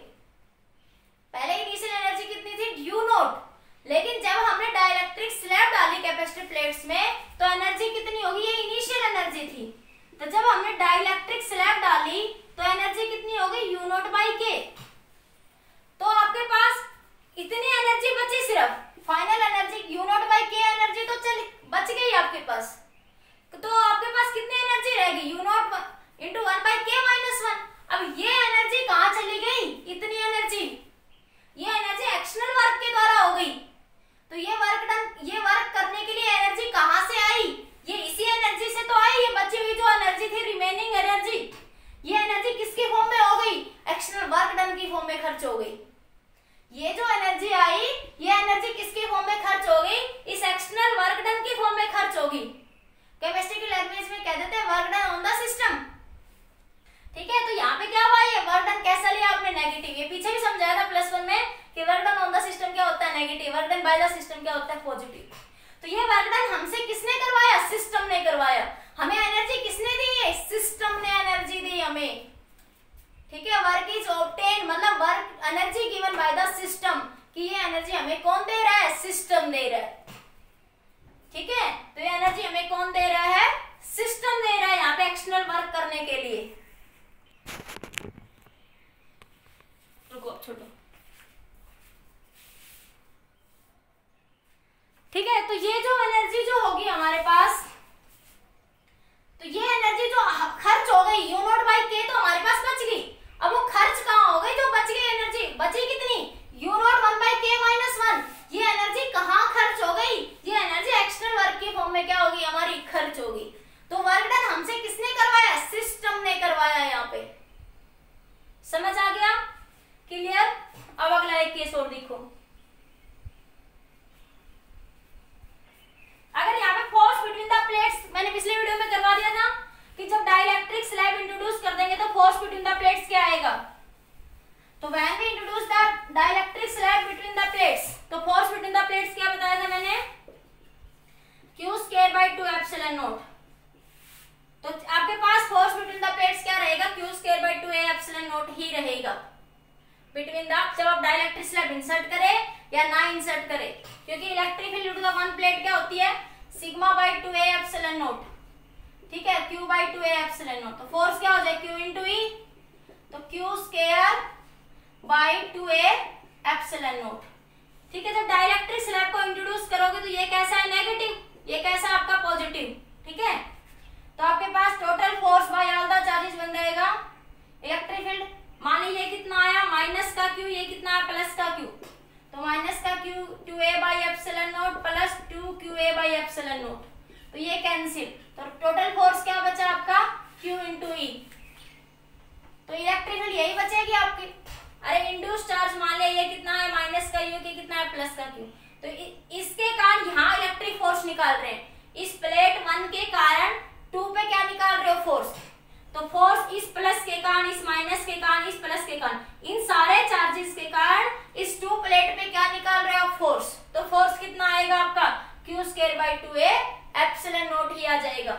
पहले इनिशियल एनर्जी कितनी थी U0, लेकिन जब हमने डाइलेक्ट्रिक स्लैब डाली कैपेसिटर प्लेट्स में तो एनर्जी कितनी होगी, ये इनिशियल एनर्जी थी। तो जब हमने डाइलेक्ट्रिक स्लैब डाली तो एनर्जी कितनी हो गई U0/k। तो आपके पास इतनी एनर्जी बची, सिर्फ फाइनल एनर्जी U0/k एनर्जी तो चली बच गई आपके पास। तो आपके पास कितनी एनर्जी रहेगी, U0 इंटू 1/k माइनस 1। अब ये एनर्जी कहाँ चली गई, इतनी एनर्जी, ये एनर्जी एक्सटर्नल वर्क के द्वारा हो गई। तो ये वर्क करने के लिए एनर्जी कहाँ से आई, ये इसी एनर्जी से तो आई। ये बची हुई जो एनर्जी थी, रिमेनिंग एनर्जी, ये एनर्जी किसके फॉर्म में हो गई, एक्सटर्नल वर्क डन की फॉर्म में खर्च हो गई। ये जो एनर्जी आई, ये एनर्जी किसके फॉर्म में खर्च हो गई, इस एक्सटर्नल वर्क डन की फॉर्म में खर्च होगी। केमिस्ट्री की लैंग्वेज में कह देते हैं work done on the system. ठीक है, तो यहाँ पे क्या हुआ, ये वर्क डन कैसा लिया आपने, नेगेटिव। ये पीछे भी समझाया था +1 में कि work done on the system क्या होता है, negative. Work done by the system क्या होता है, पॉजिटिव। तो ये वर्क डन हमसे किसने करवाया, सिस्टम ने करवाया। हमें एनर्जी किसने दी है, सिस्टम ने एनर्जी दी हमें। ठीक है, वर्क इज ऑब्टेन मतलब work energy given by the system, कि ये एनर्जी हमें कौन दे रहा है, सिस्टम दे रहा है। ठीक है, तो ये एनर्जी हमें कौन दे रहा है? सिस्टम दे रहा है यहाँ पे एक्सटर्नल वर्क करने के लिए। रुको छोड़ो, ठीक है। तो ये जो एनर्जी जो होगी हमारे पास, तो ये एनर्जी जो खर्च हो गई U नॉट बाई के, तो हमारे पास बच गई। अब वो खर्च कहाँ हो गई? जो बच गई एनर्जी, बची कितनी? U नॉट 1 बाई के माइनस 1। ये एनर्जी कहाँ खर्च हो गई? ये एनर्जी एक्सटर्नल वर्क की फॉर्म में क्या होगी? हमारी खर्च होगी। तो वर्क डन हमसे किसने करवाया? सिस्टम ने करवाया। यहाँ पे समझ आ गया? क्लियर? अब अगला एक केस और देखो। अगर यहाँ पे फोर्स बिटवीन द प्लेट्स, मैंने पिछले वीडियो में करवा दिया था कि जब डाइलेक्ट्रिक स्लैब इंट्रोड्यूस कर देंगे तो फोर्स बिटवीन द प्लेट्स क्या आएगा? तो when we introduce the dielectric slab between the plates, तो फोर्स बिटवीन द प्लेट्स क्या बताया था मैंने? Q square by 2 epsilon nought. तो आपके पास फोर्स बिटवीन द प्लेट्स क्या रहेगा? Q square by 2 epsilon not ही रहेगा बिटवीन द, जब आप डाइलेक्ट्रिक स्लैब इंसर्ट करें या ना इंसर्ट करें, क्योंकि electric field to the one plate क्या होती है? Sigma bye 2a epsilon nought, ठीक है, Q by 2a epsilon nought. तो फोर्स क्या हो जाए? Q इंटू E, तो Q square by 2a epsilon nought, ठीक है। जब डाइलेक्ट्रिक स्लैब को इंट्रोड्यूस करोगे तो ये कैसा है? नेगेटिव, ये कैसा है आपका? पॉजिटिव, ठीक है। तो आपके पास total force by all the charges बन जाएगा इलेक्ट्रिक फील्ड। मान लीजिए कितना आया? माइनस का Q, ये कितना है? प्लस का Q, तो माइनस का Q 2a by epsilon not plus 2qa by epsilon nought, तो ये कैंसिल। तो टोटल फोर्स क्या बचा आपका? Q into E। तो इलेक्ट्रिक फील्ड यही बचेगी आपकी। अरे इंड्यूस चार्ज मान लिया ये कितना है? माइनस का U, के कितना है? प्लस का Q। तो इसके कारण यहाँ इलेक्ट्रिक फोर्स निकाल रहे हैं। इस प्लेट 1 के कारण 2 पे क्या निकाल रहे हो? फोर्स। तो फोर्स इस प्लस के कारण, इस माइनस के कारण, इस प्लस के कारण, इन सारे चार्जेस के कारण इस 2 प्लेट पे क्या निकाल रहे हो? फोर्स। तो फोर्स कितना आएगा आपका? Q square by 2a epsilon not ही आ जाएगा।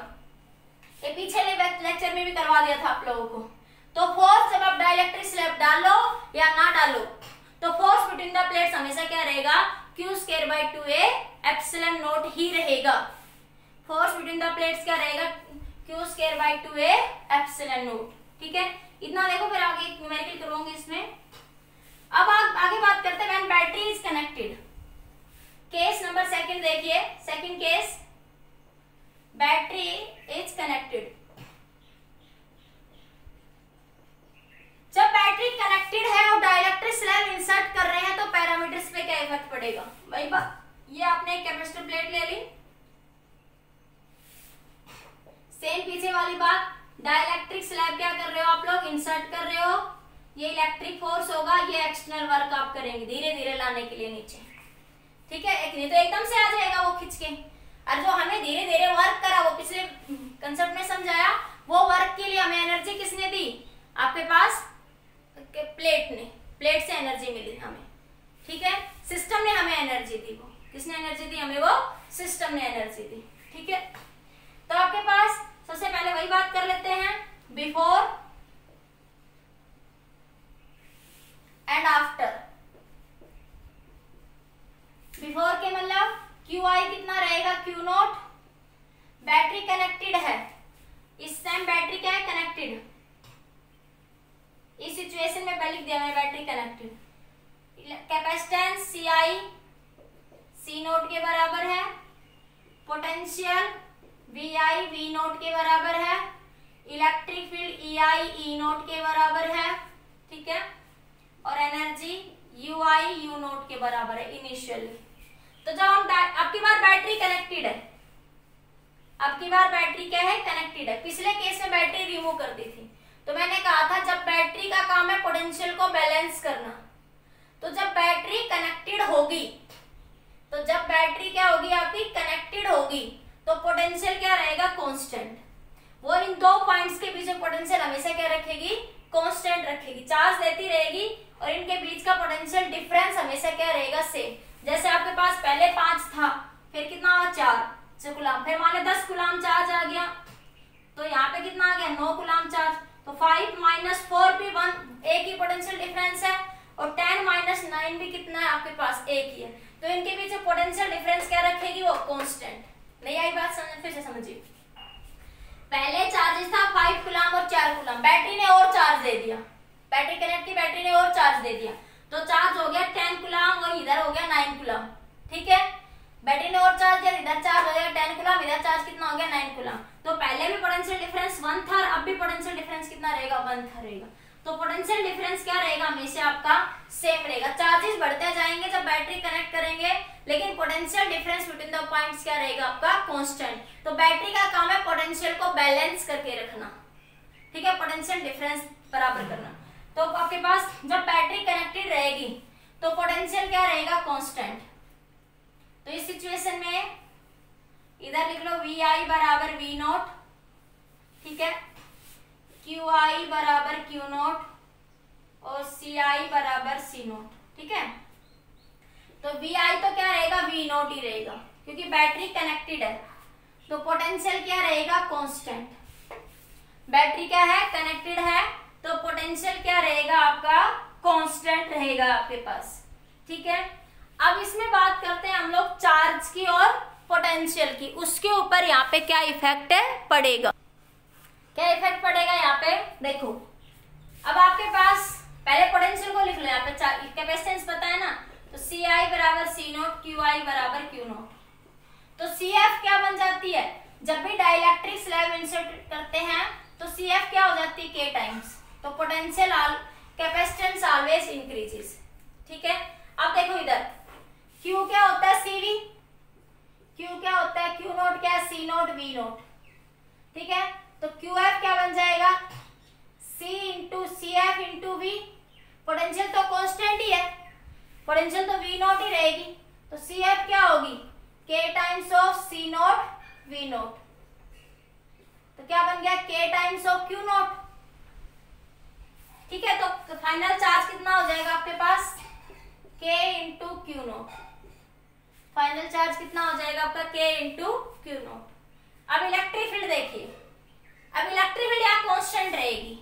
ये पिछले लेक्चर में भी करवा दिया था आप लोगों को। तो फोर्स जब आप डाइलेक्ट्रिक स्लैब डालो या ना डालो, तो फोर्स बिटवीन द प्लेट्स हमेशा क्या रहेगा? Q square by 2a epsilon not ही रहेगा। फोर्स बिटवीन द प्लेट्स क्या रहेगा? Q square by 2a epsilon nought, ठीक है। इतना देखो, फिर आगे न्यूमेरिकल करवाऊंगी इसमें। अब आगे बात करते हैं when battery is connected. Case number second देखिए, second case, battery is connected. जब बैटरी कनेक्टेड है और डाइलेक्ट्रिक स्लैब इंसर्ट कर रहे हैं तो पैरामीटर्स पे क्या इफेक्ट पड़ेगा? भाई ये आपने एक कैपेसिटर प्लेट ले ली, सेम पीछे वाली बात, डाइलेक्ट्रिक स्लैब क्या कर रहे हो आप लोग? इंसर्ट कर रहे हो। ये इलेक्ट्रिक फोर्स होगा, ये एक्सटर्नल वर्क आप करेंगे धीरे धीरे लाने के लिए नीचे, ठीक है। एक नहीं तो एकदम से आ जाएगा वो खिंच के। और जो हमें धीरे धीरे वर्क करा, वो पिछले कंसेप्ट में समझाया, वो वर्क के लिए हमें एनर्जी किसने दी? आपके पास प्लेट ने, प्लेट से एनर्जी मिली हमें, ठीक है। सिस्टम ने हमें एनर्जी दी। वो किसने एनर्जी दी हमें? वो सिस्टम ने एनर्जी दी, ठीक है। तो आपके पास सबसे पहले वही बात कर लेते हैं, बिफोर एंड आफ्टर। बिफोर के मतलब QI कितना रहेगा? Q not. बैटरी कनेक्टेड है, इस टाइम बैटरी क्या है? कनेक्टेड। इस सिचुएशन में पहले लिख दिया मैंने battery connected. Capacitance CI C note के बराबर है, पोटेंशियल VI V नोट के बराबर है, electric field EI E note के बराबर है, ठीक है, और एनर्जी UI U नोट के बराबर है इनिशियली। तो जब हम अब की बार बैटरी कनेक्टेड है, अब की बार बैटरी क्या है? कनेक्टेड है। पिछले केस में बैटरी रिमूव कर दी थी, तो मैंने कहा था जब बैटरी का काम है पोटेंशियल को बैलेंस करना, तो जब बैटरी कनेक्टेड होगी, तो जब बैटरी क्या होगी आपकी? कनेक्टेड होगी, तो पोटेंशियल क्या रहेगा? कांस्टेंट। वो इन दो पॉइंट्स के बीच में पोटेंशियल हमेशा क्या रखेगी? कांस्टेंट रखेगी, चार्ज देती रहेगी, और इनके बीच का पोटेंशियल डिफरेंस हमेशा क्या रहेगा? सेम। जैसे आपके पास पहले 5 था, फिर कितना हुआ? 4 कूलाम, फिर मान लो 10 कूलाम चार्ज आ गया, तो यहाँ पे कितना आ गया? 9 कूलाम चार्ज। तो 5 - 4 भी 1 एक ही पोटेंशियल डिफरेंस है, और 10 - 9 भी कितना है आपके पास? एक ही है। तो इनके बीच पोटेंशियल डिफरेंस क्या रखेगी? वो कांस्टेंट। नहीं आई बात समझ? फिर से समझिए। पहले चार्जेस था 5 कूलम और 4 कूलम, बैटरी ने और चार्ज दे दिया, बैटरी कनेक्ट की, बैटरी ने और चार्ज दे दिया, तो चार्ज हो गया 10 कूलम और इधर हो गया 9 कूलम। ठीक है, बैटरी ने और चार्ज दिया, इधर चार्ज हो गया 10 कूलम, इधर चार्ज कितना हो गया 9 कूलम। तो पहले भी पोटेंशियल डिफरेंस 1 था, अब भी पोटेंशियल डिफरेंस कितना रहेगा 1 था रहेगा। तो पोटेंशियल डिफरेंस क्या रहेगा, हमेशा आपका सेम रहेगा। चार्जेस बढ़ते जाएंगे जब बैटरी कनेक्ट करेंगे, लेकिन potential difference between the points क्या रहेगा आपका कांस्टेंट। तो बैटरी का काम है पोटेंशियल को बैलेंस करके रखना, ठीक है, पोटेंशियल डिफरेंस बराबर करना। तो आपके पास जब बैटरी कनेक्टेड रहेगी तो पोटेंशियल क्या रहेगा कांस्टेंट। तो इस सिचुएशन में इधर लिख लो VI बराबर V नॉट, ठीक है, QI बराबर Q नॉट और CI बराबर C नॉट। ठीक है, तो VI तो क्या रहेगा V नॉट ही रहेगा, क्योंकि बैटरी कनेक्टेड है। तो पोटेंशियल क्या रहेगा कांस्टेंट। बैटरी क्या है कनेक्टेड है, तो पोटेंशियल क्या रहेगा आपका कांस्टेंट रहेगा आपके पास। ठीक है, अब इसमें बात करते हैं हम लोग चार्ज की और पोटेंशियल की। उसके ऊपर यहाँ पे क्या इफेक्ट पड़ेगा, क्या इफेक्ट पड़ेगा यहाँ पे देखो। अब आपके पास पहले पोटेंशियल को लिख लो, यहाँ पे कैपेसिटेंस पता है ना, तो CI बराबर C नॉट, QI बराबर Q नॉट। तो CF क्या बन जाती है, जब भी डाइलेक्ट्रिक स्लैब इंसर्ट करते हैं तो CF क्या हो जाती है K टाइम्स। तो पोटेंशियल कैपेसिटेंस ऑलवेज इंक्रीजेस। ठीक है, अब देखो इधर Q क्या होता है CV, Q क्या होता है Q नॉट क्या है C नॉट V नॉट। ठीक है, तो QF क्या बन जाएगा C into CF into V। Potential तो कांस्टेंट ही है, पोटेंशियल तो V नॉट ही रहेगी, तो CF क्या होगी K times of C not V not. तो क्या बन गया K times of Q not. ठीक है, तो फाइनल चार्ज कितना हो जाएगा आपके पास K into Q not. Final charge कितना हो जाएगा आपका K इंटू Q नॉट। अब इलेक्ट्रिक फील्ड देखिए, अब इलेक्ट्रिक फील्ड यहाँ कांस्टेंट रहेगी,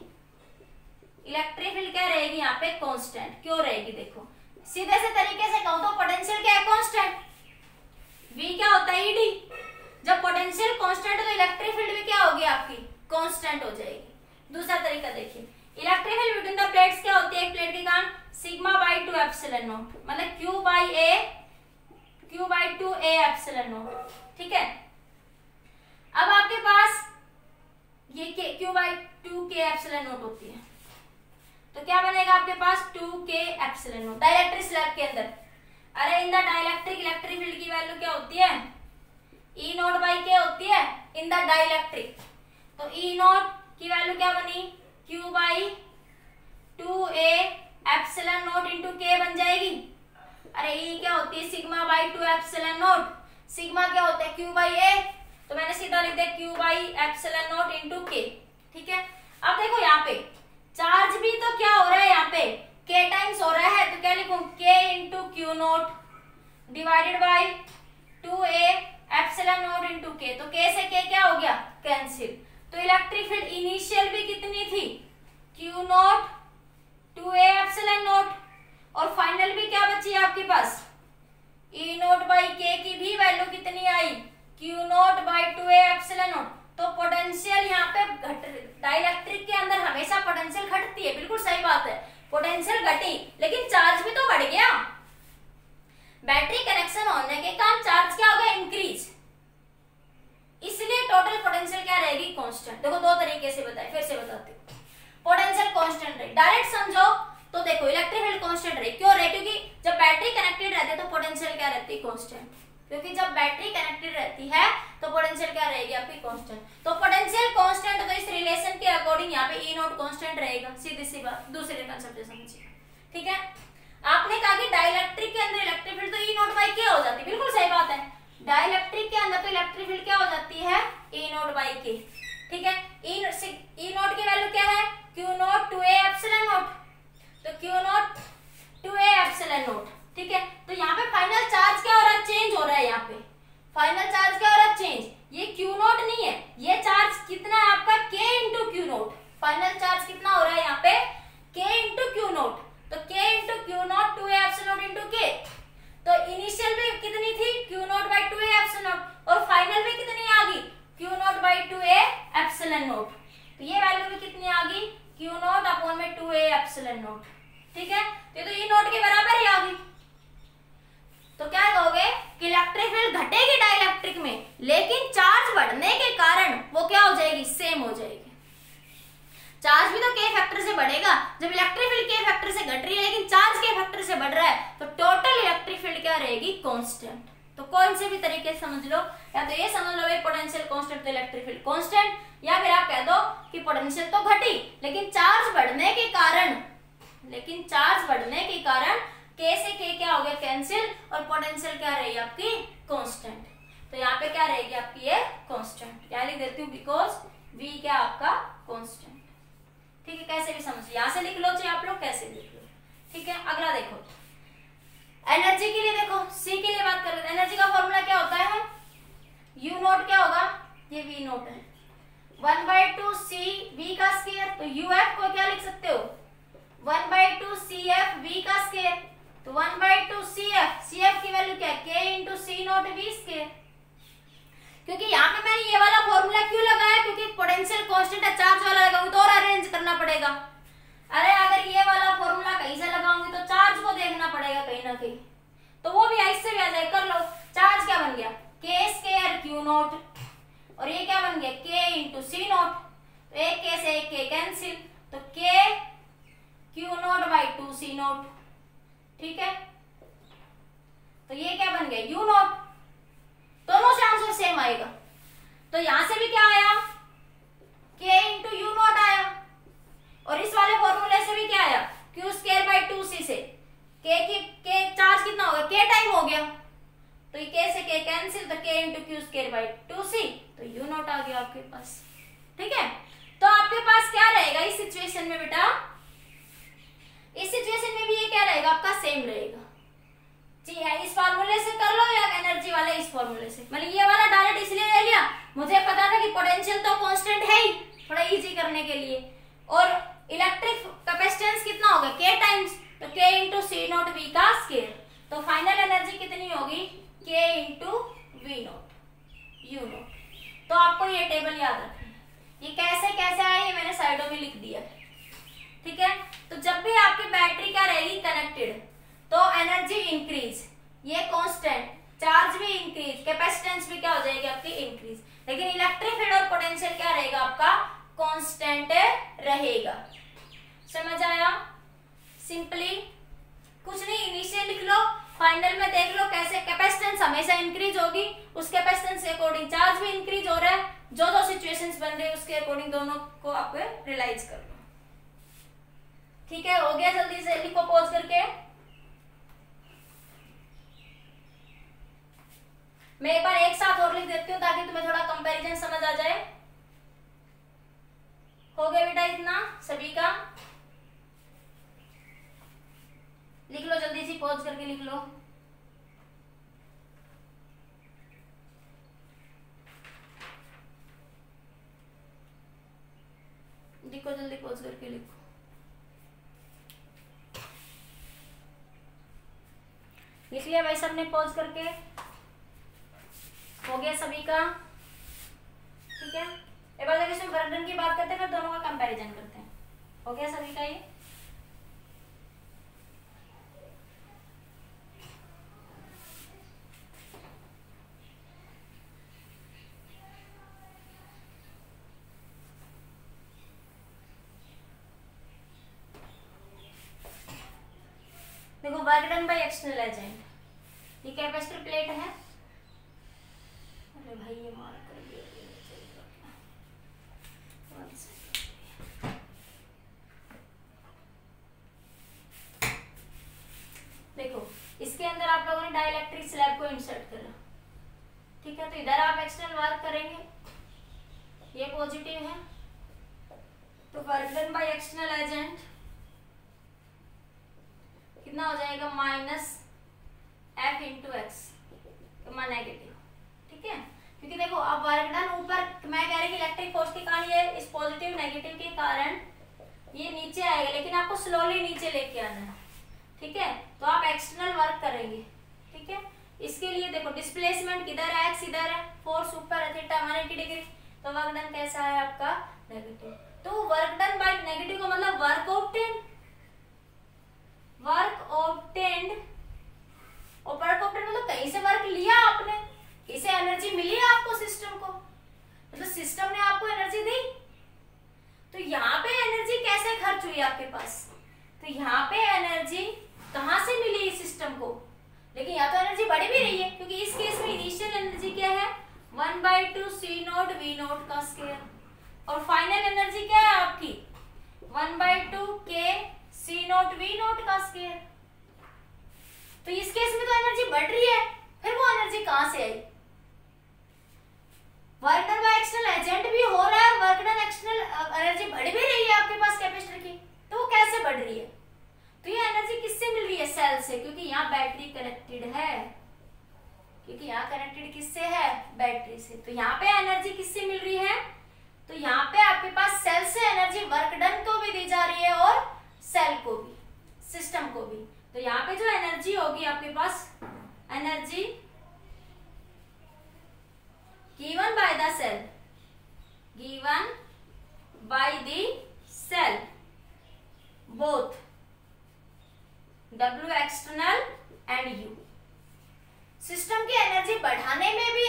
इलेक्ट्रिक फील्ड क्या रहेगी यहाँ पे कांस्टेंट। क्यों रहेगी देखो, सीधे से तरीके से कहूं तो पोटेंशियल क्या है कांस्टेंट, V क्या होता है ED। जब पोटेंशियल कांस्टेंट है तो इलेक्ट्रिक फील्ड भी क्या होगी आपकी कांस्टेंट हो जाएगी। दूसरा तरीका देखिए, electric field between the plates क्या होती है, एक प्लेट के कारण सिग्मा बाई 2 एप्सिलॉन नॉट, मतलब Q by 2 A epsilon nought. ठीक है, अब आपके पास ये Q by 2 K epsilon not होती है, तो क्या बनेगा आपके पास 2K epsilon not dielectric slab के अंदर। अरे in the dielectric electric field की वैल्यू क्या होती है E नॉट बाई K होती है इन द डाइलेक्ट्रिक। तो E नॉट की वैल्यू क्या बनी Q by 2A epsilon not into K बन जाएगी। अरे E क्या होती है sigma by 2 epsilon not, sigma क्या होता है Q बाई A, तो मैंने सीधा लिख दिया Q by epsilon not into K। ठीक है, अब देखो यहाँ पे चार्ज भी तो क्या हो रहा है यहाँ पे K टाइम्स हो रहा है, तो क्या लिखूं K into Q not divided by 2A epsilon not into K। तो K से K क्या हो गया कैंसिल। तो इलेक्ट्रिक फील्ड इनिशियल भी कितनी थी Q not 2A epsilon not, और फाइनल भी क्या बची आपके पास E नॉट बाई K की भी वैल्यू कितनी आई Q not by 2A epsilon nought. तो पोटेंशियल यहाँ पे डाइलेक्ट्रिक के अंदर हमेशा पोटेंशियल घटती है, बिल्कुल सही बात है, पोटेंशियल घटी लेकिन चार्ज भी तो बढ़ गया। बैटरी कनेक्शन होने के कारण चार्ज क्या हो गया इंक्रीज, इसलिए टोटल पोटेंशियल क्या रहेगी कांस्टेंट। देखो दो तरीके से बताए, फिर से बताती हूँ। पोटेंशियल कांस्टेंट रहे, डायरेक्ट समझो तो देखो इलेक्ट्रिक फील्ड कांस्टेंट रहे, क्यों रहे, क्योंकि जब बैटरी कनेक्टेड रहती है तो पोटेंशियल क्या रहती है कांस्टेंट, क्योंकि जब बैटरी कनेक्टेड रहती है तो पोटेंशियल क्या रहेगी आपकी कांस्टेंट। तो पोटेंशियल कांस्टेंट, तो इस रिलेशन के अकॉर्डिंग यहाँ पे E नॉट कांस्टेंट रहेगा, सीधी सी बात। दूसरे कंसेप्ट से समझिए, ठीक है। आपने कहा कि डाइलेक्ट्रिक के अंदर इलेक्ट्रिक फील्ड तो E नॉट बाई K हो जाती है, बिल्कुल सही बात है। डाइलेक्ट्रिक के अंदर तो इलेक्ट्रिक फील्ड क्या हो जाती है E नॉट बाई K, ठीक है। E नॉट की वैल्यू क्या है Q not 2A epsilon nought, तो Q not 2A epsilon nought, ठीक है। तो यहाँ पे फाइनल चार्ज क्या हो रहा है, चेंज हो रहा है। यहाँ पे फाइनल चार्ज क्या हो रहा है, चेंज। ये Q नॉट नहीं है, ये चार्ज कितना है आपका K into Q not. Final charge कितना हो रहा है यहाँ पे K इंटू Q नॉट, तो K into Q not 2A epsilon not into K। तो इनिशियल भी कितना कितनी थी, Q nought by 2a epsilon not, और फाइनल में कितनी आ गई, Q nought by 2a epsilon nought. तो ये वैल्यू भी कितनी आ गई, क्यू नॉट अपॉन में 2a एप्सिलॉन नॉट। ठीक है, तो ई नॉट के बराबर ही आ गई। तो क्या कहोगे कि इलेक्ट्रिक फील्ड घटेगी डाइलेक्ट्रिक में, लेकिन चार्ज बढ़ने के कारण वो क्या हो जाएगी, सेम हो जाएगी। चार्ज भी तो के फैक्टर से बढ़ेगा, जब इलेक्ट्रिक फील्ड के फैक्टर से घट रही है लेकिन चार्ज के फैक्टर से बढ़ रहा है, तो टोटल इलेक्ट्रिक फील्ड क्या रहेगी, कांस्टेंट। तो कौन से भी तरीके से समझ लो, या तो ये समझ लो भाई पोटेंशियल कांस्टेंट तो इलेक्ट्रिक फील्ड कांस्टेंट, या फिर आप कह दो कि पोटेंशियल तो घटी लेकिन चार्ज बढ़ने के कारण के से के क्या हो गया, कैंसिल, और पोटेंशियल क्या रहेगी आपकी, कांस्टेंट। तो यहाँ पे क्या रहेगी आपकी ये कांस्टेंट, यहाँ लिख देती हूँ बिकॉज v क्या आपका कांस्टेंट। ठीक है, कैसे भी समझ, यहां से लिख लो चाहे आप लोग कैसे लिख लो। ठीक है, अगला देखो एनर्जी के लिए, देखो C के लिए बात कर रहे हैं। एनर्जी का फॉर्मूला क्या होता है, U नॉट क्या होगा, ये V नॉट है, 1/2 C V का स्क्वायर। तो UF को क्या लिख सकते हो, 1/2 CF V का स्क्वायर। तो 1/2 CF की वैल्यू क्या है, K into C not V square. क्योंकि यहाँ पे मैंने ये वाला फॉर्मूला क्यों लगाया, क्योंकि पोटेंशियल कांस्टेंट है, चार्ज वाला लगाऊंगी तो और अरेंज करना पड़ेगा। अरे अगर ये वाला फॉर्मूला कहीं से लगाऊंगी तो चार्ज को देखना पड़ेगा कहीं ना कहीं, तो वो भी इससे भी आ जाए, कर लो। चार्ज क्या बन गया, के स्क्वायर क्यू नॉट, और ये क्या बन गया, के इंटू सी नॉट। तो एक के से एक के कैंसिल, तो K Q nought by 2 C nought. ठीक है, तो ये क्या बन गया, यू नॉट। दोनों से आंसर सेम आएगा, तो यहां से भी क्या आया, k इंटू यू नॉट आया, और इस वाले फॉर्मूले से भी क्या आया, q स्क्वायर बाई 2c से k चार्ज कितना होगा, k टाइम हो गया, तो ये k से k कैंसिल, तो k into Q square by 2c, तो यू नॉट आ गया आपके पास। ठीक है, तो आपके पास क्या रहेगा इस सिचुएशन में बेटा, इस सिचुएशन में भी ये क्या रहेगा आपका, सेम रहेगा। इस फॉर्मूले से कर लो या एनर्जी वाले इस फॉर्मूले से, मतलब ये वाला डायरेक्ट इसलिए ले लिया, मुझे पता था कि पोटेंशियल तो कांस्टेंट है ही, थोड़ा इजी करने के लिए, और इलेक्ट्रिक कैपेसिटेंस कितना होगा, k टाइम्स, तो k into C nought V का स्क्वायर। तो फाइनल एनर्जी कितनी होगी, k into V nought U nought. तो आपको ये टेबल याद रखना है, ये कैसे कैसे आया ये मैंने साइडों में लिख दिया। ठीक है, तो जब भी आपकी बैटरी क्या रहेगी कनेक्टेड, तो एनर्जी इंक्रीज, ये कांस्टेंट, चार्ज भी इंक्रीज, कैपेसिटेंस भी क्या हो जाएगी आपकी इंक्रीज, लेकिन इलेक्ट्रिक फील्ड और पोटेंशियल क्या रहेगा आपका, कांस्टेंट रहेगा। समझ आया, सिंपली कुछ नहीं, इनिशियल लिख लो, फाइनल में देख लो कैसे कैपेसिटेंस हमेशा इंक्रीज होगी, उस कैपेसिटेंस के अकॉर्डिंग चार्ज भी इंक्रीज हो रहा है, जो जो सिचुएशंस बन रही है उसके अकॉर्डिंग दोनों को आप रियलाइज कर लो। ठीक है, हो गया, जल्दी से लिखो पॉज करके। मैं एक बार एक साथ और लिख देती हूँ ताकि तुम्हें थोड़ा कंपैरिजन समझ आ जाए। हो गया बेटा इतना सभी का, लिख लो जल्दी से, पॉज करके लिख लो। लिखो जल्दी, पॉज करके लिखो। लिख लिया भाई सबने पॉज करके, हो गया सभी का। ठीक है, एक बार देखिए इसमें वर्क डन की बात करते हैं, फिर दोनों का कंपैरिजन करते हैं। हो गया सभी का ये, देखो work done by external agent, ये कैपेसिटर प्लेट है। अरे भाई ये मार कर दिया, देखो इसके अंदर आप लोगों ने डाइलेक्ट्रिक स्लैब को इंसर्ट करा। ठीक है, तो इधर आप एक्सटर्नल वर्क करेंगे, ये पॉजिटिव है, तो work done by external agent कितना हो जाएगा, -F इंटू एक्स, नेगेटिव। ठीक है, क्योंकि देखो अब वर्क डन ऊपर, मैं कह रही इलेक्ट्रिक फोर्स के कारण ये इस पॉजिटिव नेगेटिव के कारण ये नीचे आएगा, लेकिन आपको स्लोली नीचे लेके आना है। ठीक है, तो आप एक्सटर्नल वर्क करेंगे। ठीक है, इसके लिए देखो डिस्प्लेसमेंट किधर है, एक्स इधर है, फोर्स ऊपर है, थीटा 180 डिग्री, तो वर्क डन कैसा है आपका नेगेटिव। तो वर्क डन बाय नेगेटिव का मतलब वर्क ऑब्टेन्ड, वर्क ऑब्टेन्ड, और वर्क ऑब्टेन्ड मतलब कहीं से वर्क लिया आपने, इसे एनर्जी मिली है आपको सिस्टम को, मतलब सिस्टम ने आपको एनर्जी दी। तो यहाँ पे एनर्जी कैसे खर्च हुई आपके पास, तो यहाँ पे एनर्जी कहाँ से मिली सिस्टम को, लेकिन यहाँ तो एनर्जी बढ़ भी रही है, क्योंकि इस केस में इनिशियल एनर्जी क्या है 1/2 C0 V0 का स्क्वायर, और फाइनल एनर्जी क्या है आपकी 1/2 K C0 V0 का स्क्वायर। तो इस केस में तो एनर्जी बढ़ रही है, फिर वो एनर्जी कहां से आई, work done by external agent भी हो रहा है, वर्क डन एक्सटर्नल एनर्जी बढ़ भी रही है आपके पास कैपेसिटर की, तो वो कैसे बढ़ रही है, तो ये एनर्जी किससे मिल रही है, सेल से, क्योंकि यहाँ बैटरी कनेक्टेड है, क्योंकि यहाँ कनेक्टेड किससे है, बैटरी से। तो यहाँ पे एनर्जी किससे मिल रही है, तो यहाँ पे आपके पास सेल से एनर्जी वर्क डन को भी दी जा रही है और सेल को भी, सिस्टम को भी। तो यहाँ पे जो एनर्जी होगी आपके पास, energy given by the cell, given by the cell both W external and U। System की एनर्जी बढ़ाने में भी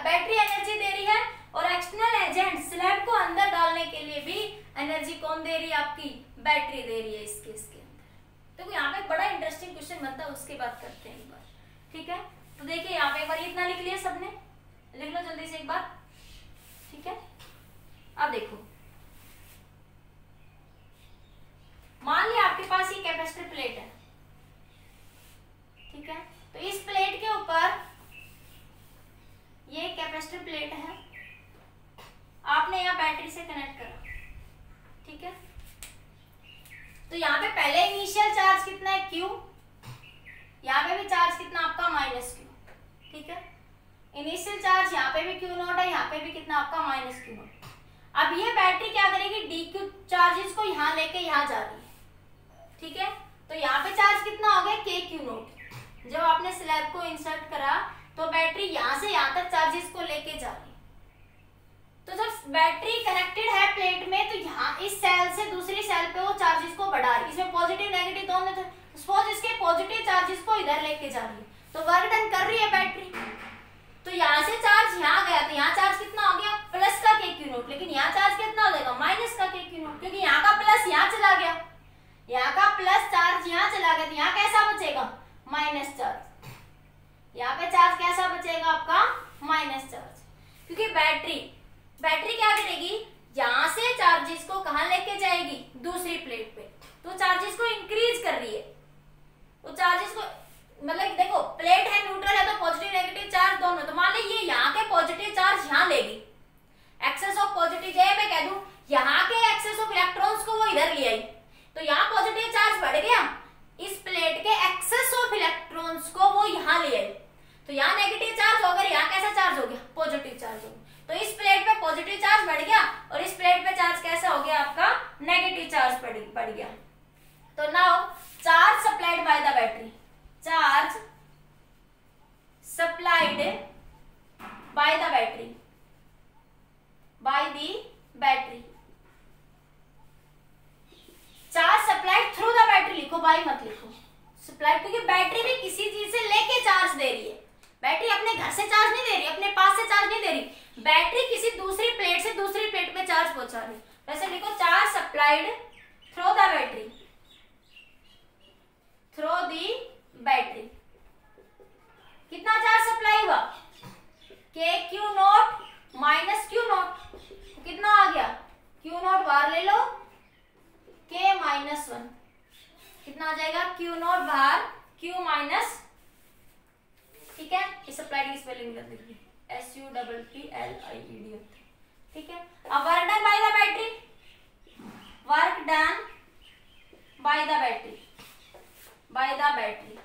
बैटरी एनर्जी दे रही है, और एक्सटर्नल एजेंट स्लैब को अंदर डालने के लिए भी एनर्जी कौन दे रही है, आपकी बैटरी दे रही है इस केस के अंदर। तो यहाँ पे एक बड़ा इंटरेस्टिंग क्वेश्चन बनता है, उसके बात करते हैं एक बार, ठीक है। तो देखिए यहाँ पे एक बार इतना लिख लिया सबने, लिख लो जल्दी से एक बार, ठीक है। अब देखो, मान लिया आपके पास ये कैपेसिटर प्लेट है, ठीक है, तो इस प्लेट के ऊपर ये कैपेसिटर प्लेट है, आपने यहाँ बैटरी से कनेक्ट करा, ठीक है। तो यहाँ पे पहले इनिशियल चार्ज कितना है Q, यहाँ पे भी चार्ज कितना आपका -Q, ठीक है। इनिशियल चार्ज यहाँ पे भी Q0 है, यहाँ पे भी कितना आपका -Q0। अब ये बैटरी क्या करेगी, DQ चार्जेस को यहाँ लेके यहाँ जा रही है, ठीक है। तो यहाँ पे चार्ज कितना हो गया KQ0। जब आपने स्लैब को इंसर्ट करा तो बैटरी यहाँ से यहाँ तक चार्जेस को लेके जा रही है। तो जब बैटरी कनेक्टेड है प्लेट में, तो यहाँ इस सेल से दूसरी सेल पे वो चार्जेस को बढ़ा रही है, इसमें पॉजिटिव नेगेटिव दोनों, सपोज इसके पॉजिटिव चार्जेस को इधर लेके जा रही है, तो वर्क डन कर रही है बैटरी। तो यहाँ से चार्ज यहाँ गया, तो यहाँ चार्ज कितना हो गया प्लस का KQ0, लेकिन यहाँ चार्ज कितना हो जाएगा माइनस का KQ0, क्योंकि यहाँ का प्लस यहाँ चला गया, यहाँ का प्लस चार्ज यहाँ चला गया, तो यहाँ कैसा बचेगा माइनस चार्ज, यहाँ पे चार्ज कैसा बचेगा आपका माइनस चार्ज, क्योंकि बैटरी क्या करेगी, यहाँ से चार्जेस को कहाँ लेके जाएगी दूसरी प्लेट पे, तो चार्जेस को इंक्रीज कर रही है। तो चार्जेस को मतलब देखो प्लेट है न्यूट्रल है, तो पॉजिटिव नेगेटिव चार्ज दोनों, तो मान लीजिए यहाँ के पॉजिटिव चार्ज यहाँ लेगी, एक्सेस ऑफ पॉजिटिव, मैं कह दूं यहाँ के एक्सेस ऑफ इलेक्ट्रॉन्स को वो इधर ले आई, तो यहाँ पॉजिटिव चार्ज बढ़ गया, इस प्लेट के एक्सेस ऑफ इलेक्ट्रॉन्स को वो यहाँ ले आई, तो यहाँ नेगेटिव चार्ज हो गया, यहाँ कैसा चार्ज हो गया पॉजिटिव चार्ज हो गया। तो इस प्लेट पे पॉजिटिव चार्ज बढ़ गया और इस प्लेट पे चार्ज कैसा हो गया आपका नेगेटिव चार्ज बढ़ गया। तो now charge supplied by the battery, charge supplied by the battery, by the battery, charge supplied through the battery, लिखो बाय मत लिखो सप्लाइड, क्योंकि बैटरी भी किसी चीज से लेके चार्ज दे रही है, बैटरी अपने घर से चार्ज नहीं दे रही, अपने पास से चार्ज नहीं दे रही, बैटरी किसी दूसरी प्लेट से दूसरी प्लेट में चार्ज पहुंचा रही। वैसे लिखो charge supplied through the battery, through the battery, कितना चार्ज सप्लाई हुआ KQ0 माइनस Q0, कितना आ गया Q0 बाहर ले लो K-1, कितना आ जाएगा Q0 बाहर Q माइनस, ठीक है। इस सप्लाइड की स्पेलिंग कर दीजिए SUPPLIED, ठीक है। अब work done by the battery, work done by the battery, by the battery,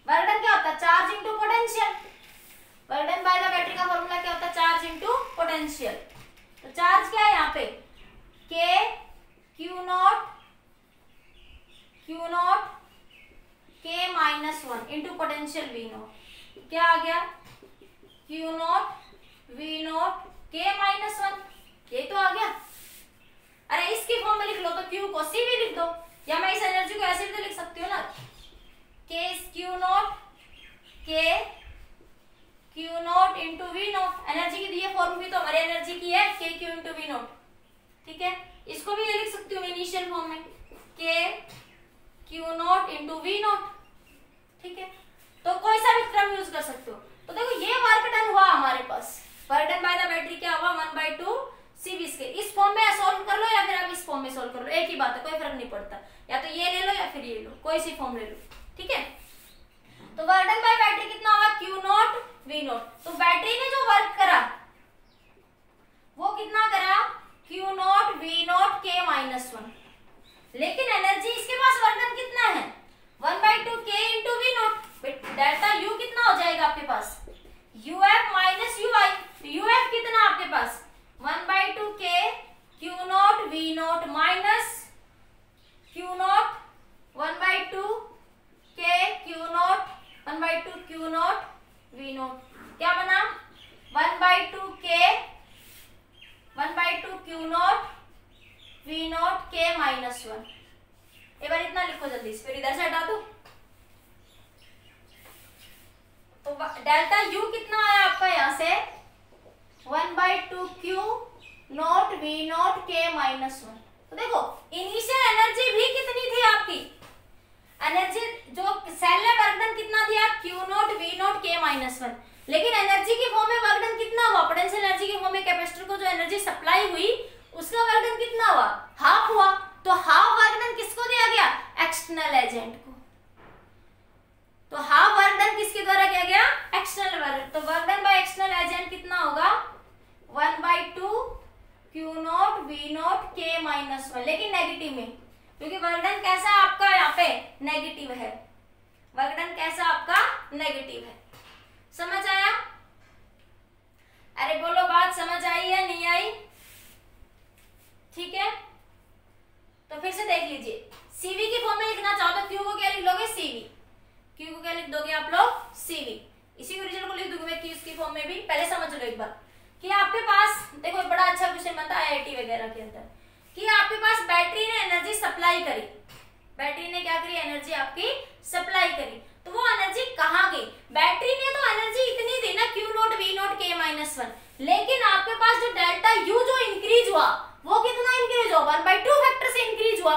work done क्या होता है charge into potential, work done by the battery का फॉर्मूला क्या होता है चार्ज इनटू पोटेंशियल। तो चार्ज क्या है यहाँ पे Q0 K-1 into potential exponential V nought. क्या आ गया? Q nought V nought K minus one, ये तो आ गया। अरे इसकी फॉर्म में लिख लो तो क्यू को सी भी लिख दो, या मैं इस एनर्जी को ऐसे भी तो लिख सकती हूँ ना, K Q nought K Q nought into V nought. Energy की दी फॉर्म भी तो हमारी एनर्जी की है के क्यू इंटू वी नॉट, ठीक है। इसको भी ये लिख सकती हूँ इनिशियल फॉर्म में K Q nought into V nought, ठीक है। तो कोई सा भी क्रम यूज कर सकते हो। तो देखो ये वर्क डन हुआ हमारे पास, work done by the battery क्या हुआ 1/2 CV स्केल। इस फॉर्म में सॉल्व कर लो या फिर आप इस फॉर्म में सॉल्व कर लो, एक ही बात है, कोई फर्क नहीं पड़ता, या तो ये ले लो या फिर ये लो, कोई सी फॉर्म ले लो, ठीक है। तो वर्क डन बाय बैटरी कितना हुआ क्यू नॉट वी नॉट। तो बैटरी ने जो वर्क करा वो कितना करा Q nought V nought K minus one, लेकिन एनर्जी इसके पास वर्क डन कितना है 1/2 K into V nought. Delta U कितना हो जाएगा आपके पास यूएफ माइनस यूआई। यूएफ कितना आपके पास 1/2 K Q nought V nought minus Q nought 1/2 K Q nought 1/2 Q nought V nought. क्या बना 1/2 के 1/2 Q nought V nought K minus one. एक बार इतना लिखो जल्दी से, फिर इधर से हटा दो। तो डेल्टा यू कितना आया आपका यहाँ से 1/2 Q nought V nought K minus one. तो देखो इनिशियल एनर्जी भी कितनी थी आपकी, एनर्जी जो सेल ने वर्क डन कितना दिया Q nought V nought K minus one, लेकिन एनर्जी की फॉर्म में वर्क डन कितना हुआ, पोटेंशियल एनर्जी की फॉर्म में कैपेसिटर को जो एनर्जी सप्लाई हुई उसका वर्क डन कितना हुआ हाफ हुआ। तो हाफ वर्क डन किसको दिया गया एक्सटर्नल एजेंट को। तो हाफ वर्क डन किसके द्वारा किया गया एक्सटर्नल वर्क। तो work done by external agent कितना होगा 1/2 Q nought V nought K minus one, लेकिन नेगेटिव में, क्योंकि वर्क डन कैसा आपका यहाँ पे नेगेटिव है, वर्क डन कैसा आपका नेगेटिव है। समझ आया? अरे बोलो बात समझ आई या नहीं आई? ठीक है, तो फिर से देख लीजिए। सीवी की फॉर्म में लिखना चाहो तो क्यू को क्या लिख लोगे सीवी, क्यू को क्या लिख दोगे आप लोग सीवी। इसी ओरिजिनल को लिख दूंगी मैं क्यू की फॉर्म में भी। पहले समझ लो एक बार कि आपके पास देखो बड़ा अच्छा क्वेश्चन बनता है आईआईटी वगैरह के अंदर कि आपके पास बैटरी ने एनर्जी सप्लाई करी, बैटरी ने क्या करी एनर्जी आपकी सप्लाई करी, तो वो एनर्जी कहाँ गई। बैटरी ने तो एनर्जी इतनी दी ना Q nought V nought K minus one, लेकिन आपके पास जो डेल्टा यू जो इंक्रीज हुआ वो कितना इंक्रीज हुआ 1/2 फैक्टर से इंक्रीज हुआ।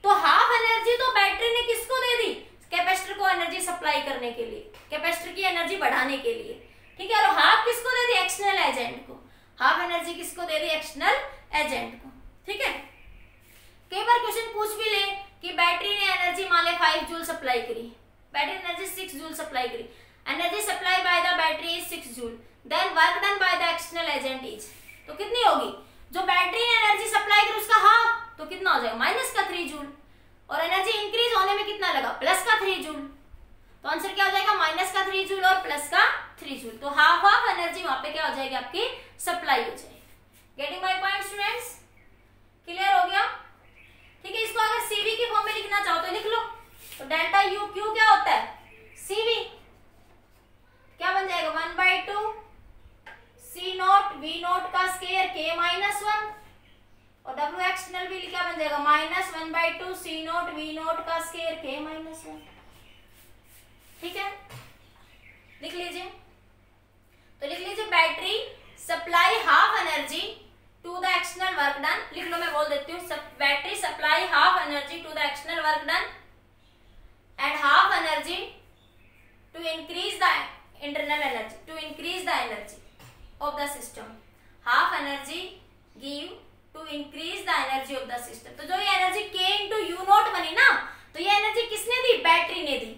तो हाफ एनर्जी तो बैटरी ने किसको दे दी कैपेसिटर को एनर्जी सप्लाई करने के लिए, कैपेसिटर की एनर्जी बढ़ाने के लिए, ठीक है। और हाफ किसको दे दी एक्सटर्नल एजेंट को, हाफ एनर्जी किसको दे दी एक्सटर्नल एजेंट को, ठीक है। कई बार क्वेश्चन पूछ भी ले कि बैटरी ने एनर्जी मान ले 5 जूल सप्लाई करी, बैटरी एनर्जी 6 जूल सप्लाई करी, energy supply by the battery is 6 joule, then work done by the external agent is, तो कितनी होगी जो बैटरी ने एनर्जी सप्लाई करी उसका हाफ, तो कितना हो जाएगा माइनस का 3 जूल, और एनर्जी इंक्रीज होने में कितना लगा प्लस का 3 जूल। तो आंसर क्या हो जाएगा माइनस का 3 जूल और प्लस का 3 जूल। तो हाफ ऑफ एनर्जी वहां पे क्या हो जाएगी आपकी सप्लाई हो जाएगी। Getting my point students? Clear हो गया? ठीक है, इसको अगर सीवी की फॉर्म में लिखना चाहो तो लिख लो। तो डेल्टा यू क्यू क्या होता है सीवी, क्या बन जाएगा 1/2 सी नॉट वी नॉट का स्क्वायर के माइनस वन, और डब्ल्यू एक्सटर्नल भी क्या बन जाएगा minus 1/2 C nought V nought का स्क्वायर के माइनस वन। ठीक है, लिख लीजिए। तो लिख लीजिए battery supply half energy to the external work done, लिख लो मैं बोल देती हूँ। Battery supply half energy to the external work done and half energy to increase the internal energy, to increase the energy of the system. Half energy give to increase the energy of the system. तो जो ये energy के into you not बनी ना, तो ये energy किसने दी battery ने दी।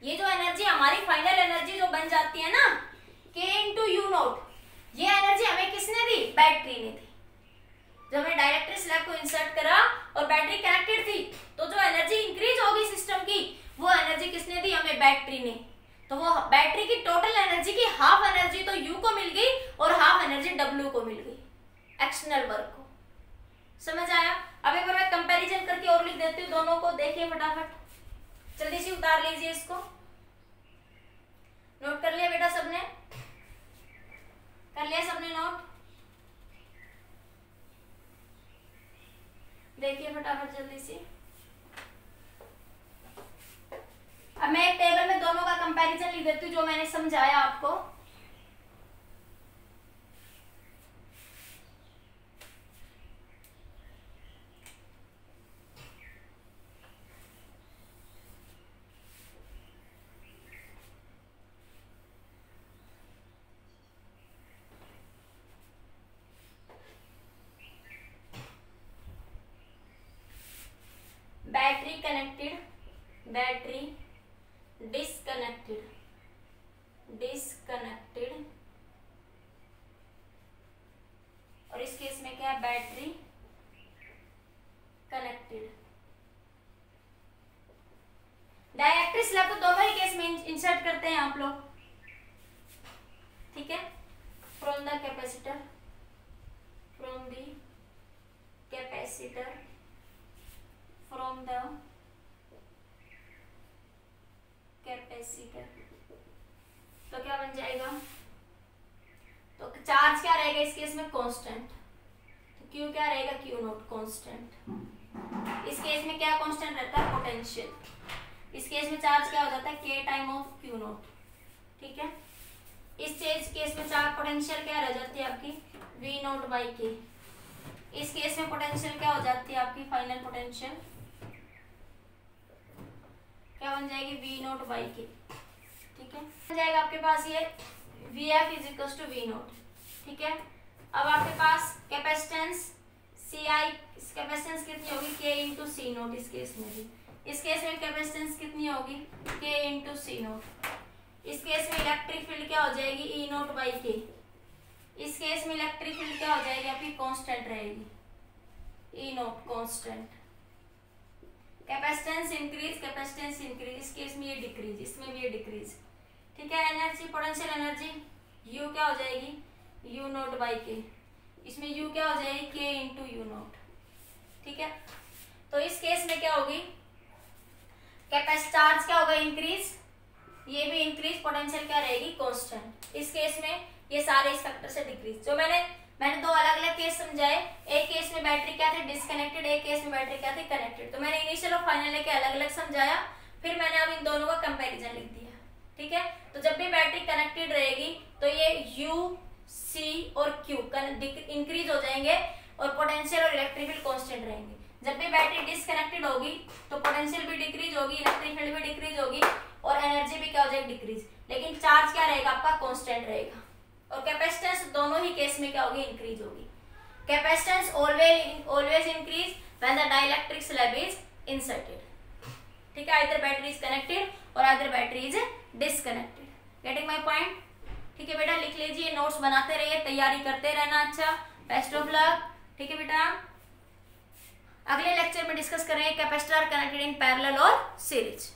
ये जो एनर्जी हमारी फाइनल एनर्जी जो बन जाती है ना के इंटू यू नॉट, ये एनर्जी हमें किसने दी बैटरी ने दी। जब हमने डायरेक्टरी स्लैब को इंसर्ट करा और बैटरी कनेक्टेड थी, तो जो एनर्जी इंक्रीज होगी सिस्टम की वो एनर्जी किसने दी हमें बैटरी ने। तो वो बैटरी की टोटल एनर्जी की हाफ एनर्जी तो यू को मिल गई और हाफ एनर्जी डब्ल्यू को मिल गई एक्सटर्नल वर्क को। समझ आया? अब एक बार मैं कंपैरिजन करके और लिख देती हूँ दोनों को, देखिए फटाफट, जल्दी से उतार लीजिए इसको। नोट कर लिया बेटा सबने? कर लिया सबने नोट? देखिए फटाफट जल्दी से। अब मैं एक टेबल में दोनों का कंपैरिजन लिख देती हूँ जो मैंने समझाया आपको। Battery connected, battery disconnected, disconnected, और इस केस में क्या है, बैटरी कनेक्टेड। डाइलेक्ट्रिक स्लैब तो दोनों ही केस में इंसर्ट करते हैं आप लोग, ठीक है। From the capacitor, from the capacitor, from the capacitor, तो क्या बन जाएगा, तो चार्ज क्या रहेगा इस केस में, कांस्टेंट। तो Q क्या रहेगा, Q नोट कांस्टेंट। इस केस में क्या कांस्टेंट रहता है, पोटेंशियल। इस केस में चार्ज क्या हो जाता है, K time of Q note, ठीक है। इस केस में चार्ज पोटेंशियल क्या रह जाती है आपकी, V नोट बाई K। इस केस में पोटेंशियल क्या हो जाती है आपकी, फाइनल पोटेंशियल क्या बन जाएगी, V नोट बाई K, ठीक है। बन जाएगा आपके पास ये Vf is equal to V nought, ठीक है। अब आपके पास कैपेसिटेंस Ci, कैपेसिटेंस कितनी होगी, K इंटू सी नोट। इस केस में भी, इस केस में कैपेसिटेंस कितनी होगी, K इंटू सी नोट। इस केस में इलेक्ट्रिक फील्ड क्या हो जाएगी, E नोट बाई K। इस केस में इलेक्ट्रिक फील्ड क्या हो जाएगी आपकी, कांस्टेंट रहेगी, E note constant. Capacitance increase, capacitance increase, इस केस में ये डिक्रीज, इसमें भी ये डिक्रीज, ठीक है। एनर्जी, पोटेंशियल एनर्जी U क्या हो जाएगी, U नोट बाई K। इसमें U क्या हो जाएगी, K इंटू U नोट, ठीक है। तो इस केस में क्या होगी, कैपेसिटी चार्ज क्या होगा, इंक्रीज, ये भी इंक्रीज, पोटेंशियल क्या रहेगी, कांस्टेंट। इस केस में ये सारे इस फैक्टर से डिक्रीज। जो मैंने दो अलग अलग केस समझाए, एक केस में बैटरी क्या थी, डिस्कनेक्टेड, एक केस में बैटरी क्या थी, कनेक्टेड। तो मैंने इनिशियल और फाइनल लेके अलग अलग समझाया, फिर मैंने अब इन दोनों का कंपैरिजन लिख दिया, ठीक है। तो जब भी बैटरी कनेक्टेड रहेगी तो ये U, C और Q इंक्रीज हो जाएंगे और पोटेंशियल और इलेक्ट्रिक फील्ड कांस्टेंट रहेंगे। जब भी बैटरी डिस्कनेक्टेड होगी तो पोटेंशियल भी डिक्रीज होगी, इलेक्ट्रिक फील्ड भी डिक्रीज होगी और एनर्जी भी क्या हो जाएगी, डिक्रीज। लेकिन चार्ज क्या रहेगा आपका, कांस्टेंट रहेगा। और कैपेसिटेंस दोनों ही केस में क्या होगी, इंक्रीज होगी। Capacitance always increase when the dielectric slab is inserted, ठीक है। आइदर बैटरी इज कनेक्टेड और either battery is disconnected. Getting my point, ठीक है बेटा। लिख लीजिए, नोट्स बनाते रहिए, तैयारी करते रहना। अच्छा, बेस्ट ऑफ लक, ठीक है बेटा। अगले लेक्चर में डिस्कस करेंगे कैपेसिटर कनेक्टेड इन पैरेलल और सीरीज।